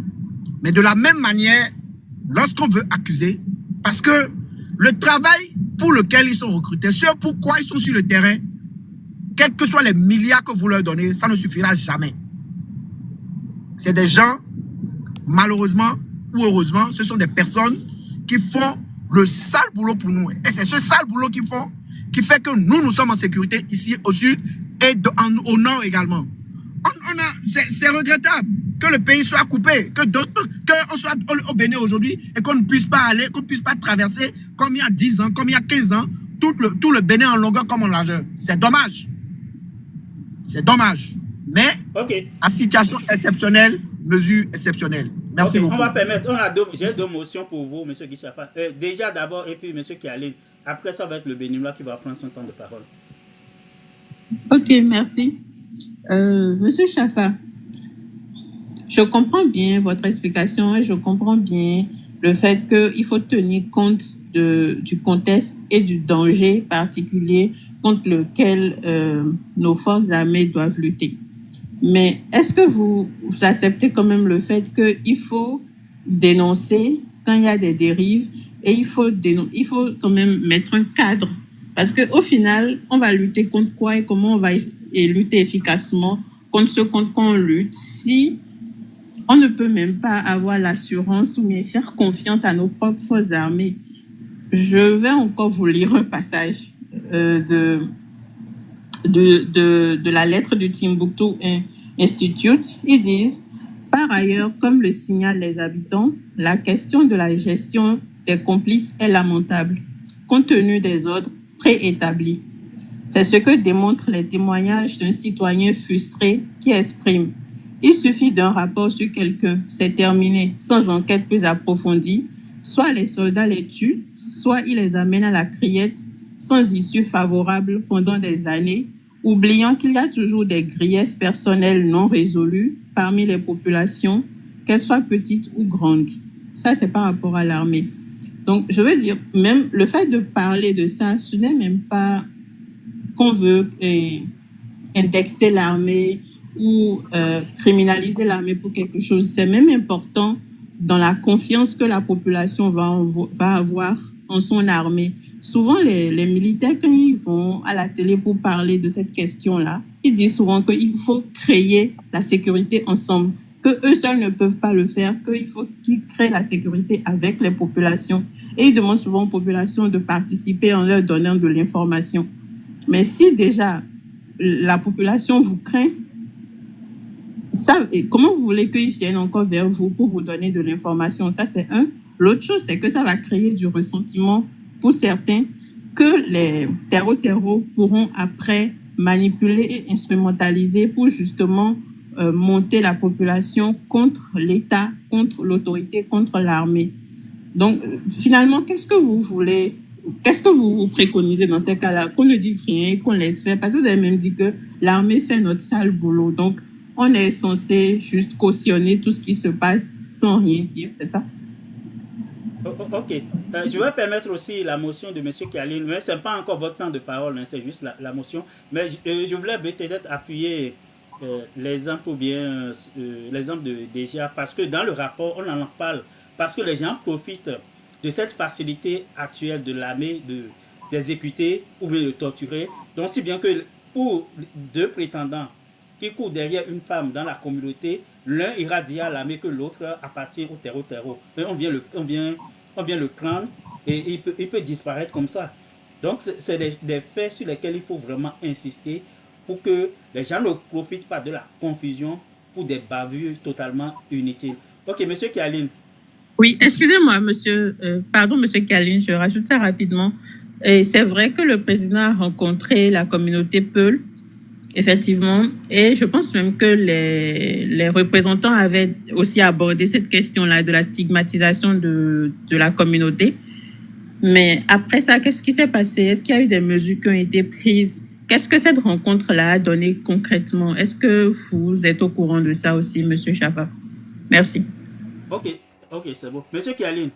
Mais de la même manière, lorsqu'on veut accuser, parce que le travail pour lequel ils sont recrutés, ce pourquoi ils sont sur le terrain, quels que soient les milliards que vous leur donnez, ça ne suffira jamais. C'est des gens... malheureusement ou heureusement, ce sont des personnes qui font le sale boulot pour nous. Et c'est ce sale boulot qu'ils font qui fait que nous sommes en sécurité ici au sud et au nord également. C'est regrettable que le pays soit coupé, qu'on soit au Bénin aujourd'hui et qu'on ne puisse pas aller, qu'on ne puisse pas traverser comme il y a 10 ans, comme il y a 15 ans, tout le Bénin en longueur comme en largeur. C'est dommage. C'est dommage. Mais, à situation exceptionnelle, mesure exceptionnelle. Merci beaucoup. On va permettre, j'ai deux motions pour vous, M. Guichapa. Déjà d'abord, et puis M. Kialine. Après, ça va être le Béninois qui va prendre son temps de parole. Ok, merci. Monsieur Chafa, je comprends bien votre explication et je comprends bien le fait qu'il faut tenir compte du contexte et du danger particulier contre lequel nos forces armées doivent lutter. Mais est-ce que vous acceptez quand même le fait qu'il faut dénoncer quand il y a des dérives et il faut quand même mettre un cadre? Parce qu'au final, on va lutter contre quoi et comment on va lutter efficacement contre ce contre quoi on lutte si on ne peut même pas avoir l'assurance ou bien faire confiance à nos propres forces armées? Je vais encore vous lire un passage de la lettre du Timbuktu Institute. Ils disent: par ailleurs, comme le signalent les habitants, la question de la gestion des complices est lamentable, compte tenu des ordres préétablis. C'est ce que démontrent les témoignages d'un citoyen frustré qui exprime: il suffit d'un rapport sur quelqu'un, c'est terminé, sans enquête plus approfondie. Soit les soldats les tuent, soit ils les amènent à la criette sans issue favorable pendant des années, oubliant qu'il y a toujours des griefs personnels non résolus parmi les populations, qu'elles soient petites ou grandes. Ça, c'est par rapport à l'armée. Donc, je veux dire, même le fait de parler de ça, ce n'est même pas qu'on veut indexer l'armée ou criminaliser l'armée pour quelque chose. C'est même important dans la confiance que la population va avoir en son armée. Souvent, les militaires, quand ils vont à la télé pour parler de cette question-là, ils disent souvent qu'il faut créer la sécurité ensemble, qu'eux seuls ne peuvent pas le faire, qu'il faut qu'ils créent la sécurité avec les populations. Et ils demandent souvent aux populations de participer en leur donnant de l'information. Mais si déjà la population vous craint, comment vous voulez qu'ils viennent encore vers vous pour vous donner de l'information? Ça, c'est un. L'autre chose, c'est que ça va créer du ressentiment pour certains que les terreaux pourront après manipuler et instrumentaliser pour justement monter la population contre l'État, contre l'autorité, contre l'armée. Donc, finalement, qu'est-ce que vous voulez? Qu'est-ce que vous préconisez dans ces cas-là? Qu'on ne dise rien, qu'on laisse faire? Parce que vous avez même dit que l'armée fait notre sale boulot. Donc, on est censé juste cautionner tout ce qui se passe sans rien dire, c'est ça? Ok. Je vais permettre aussi la motion de M. Kialine, mais ce n'est pas encore votre temps de parole, hein, c'est juste la motion. Mais je voulais peut-être appuyer l'exemple ou bien l'exemple de déjà, parce que dans le rapport, on en parle, parce que les gens profitent de cette facilité actuelle de l'armée d'exécuter ou bien de torturer. Donc, si bien que pour deux prétendants qui courent derrière une femme dans la communauté, l'un ira dire à l'armée que l'autre appartient au terreau. Et on vient le prendre et il peut disparaître comme ça. Donc, c'est des faits sur lesquels il faut vraiment insister pour que les gens ne profitent pas de la confusion pour des bavures totalement inutiles. Ok, monsieur Kialine. Oui, excusez-moi, monsieur Kialine, je rajoute ça rapidement. Et c'est vrai que le président a rencontré la communauté Peul, effectivement, et je pense même que les représentants avaient aussi abordé cette question-là de la stigmatisation de la communauté. Mais après ça, qu'est-ce qui s'est passé? Est-ce qu'il y a eu des mesures qui ont été prises? Qu'est-ce que cette rencontre-là a donné concrètement? Est-ce que vous êtes au courant de ça aussi, monsieur Chafa? Merci. Ok, c'est bon. Monsieur Kialine.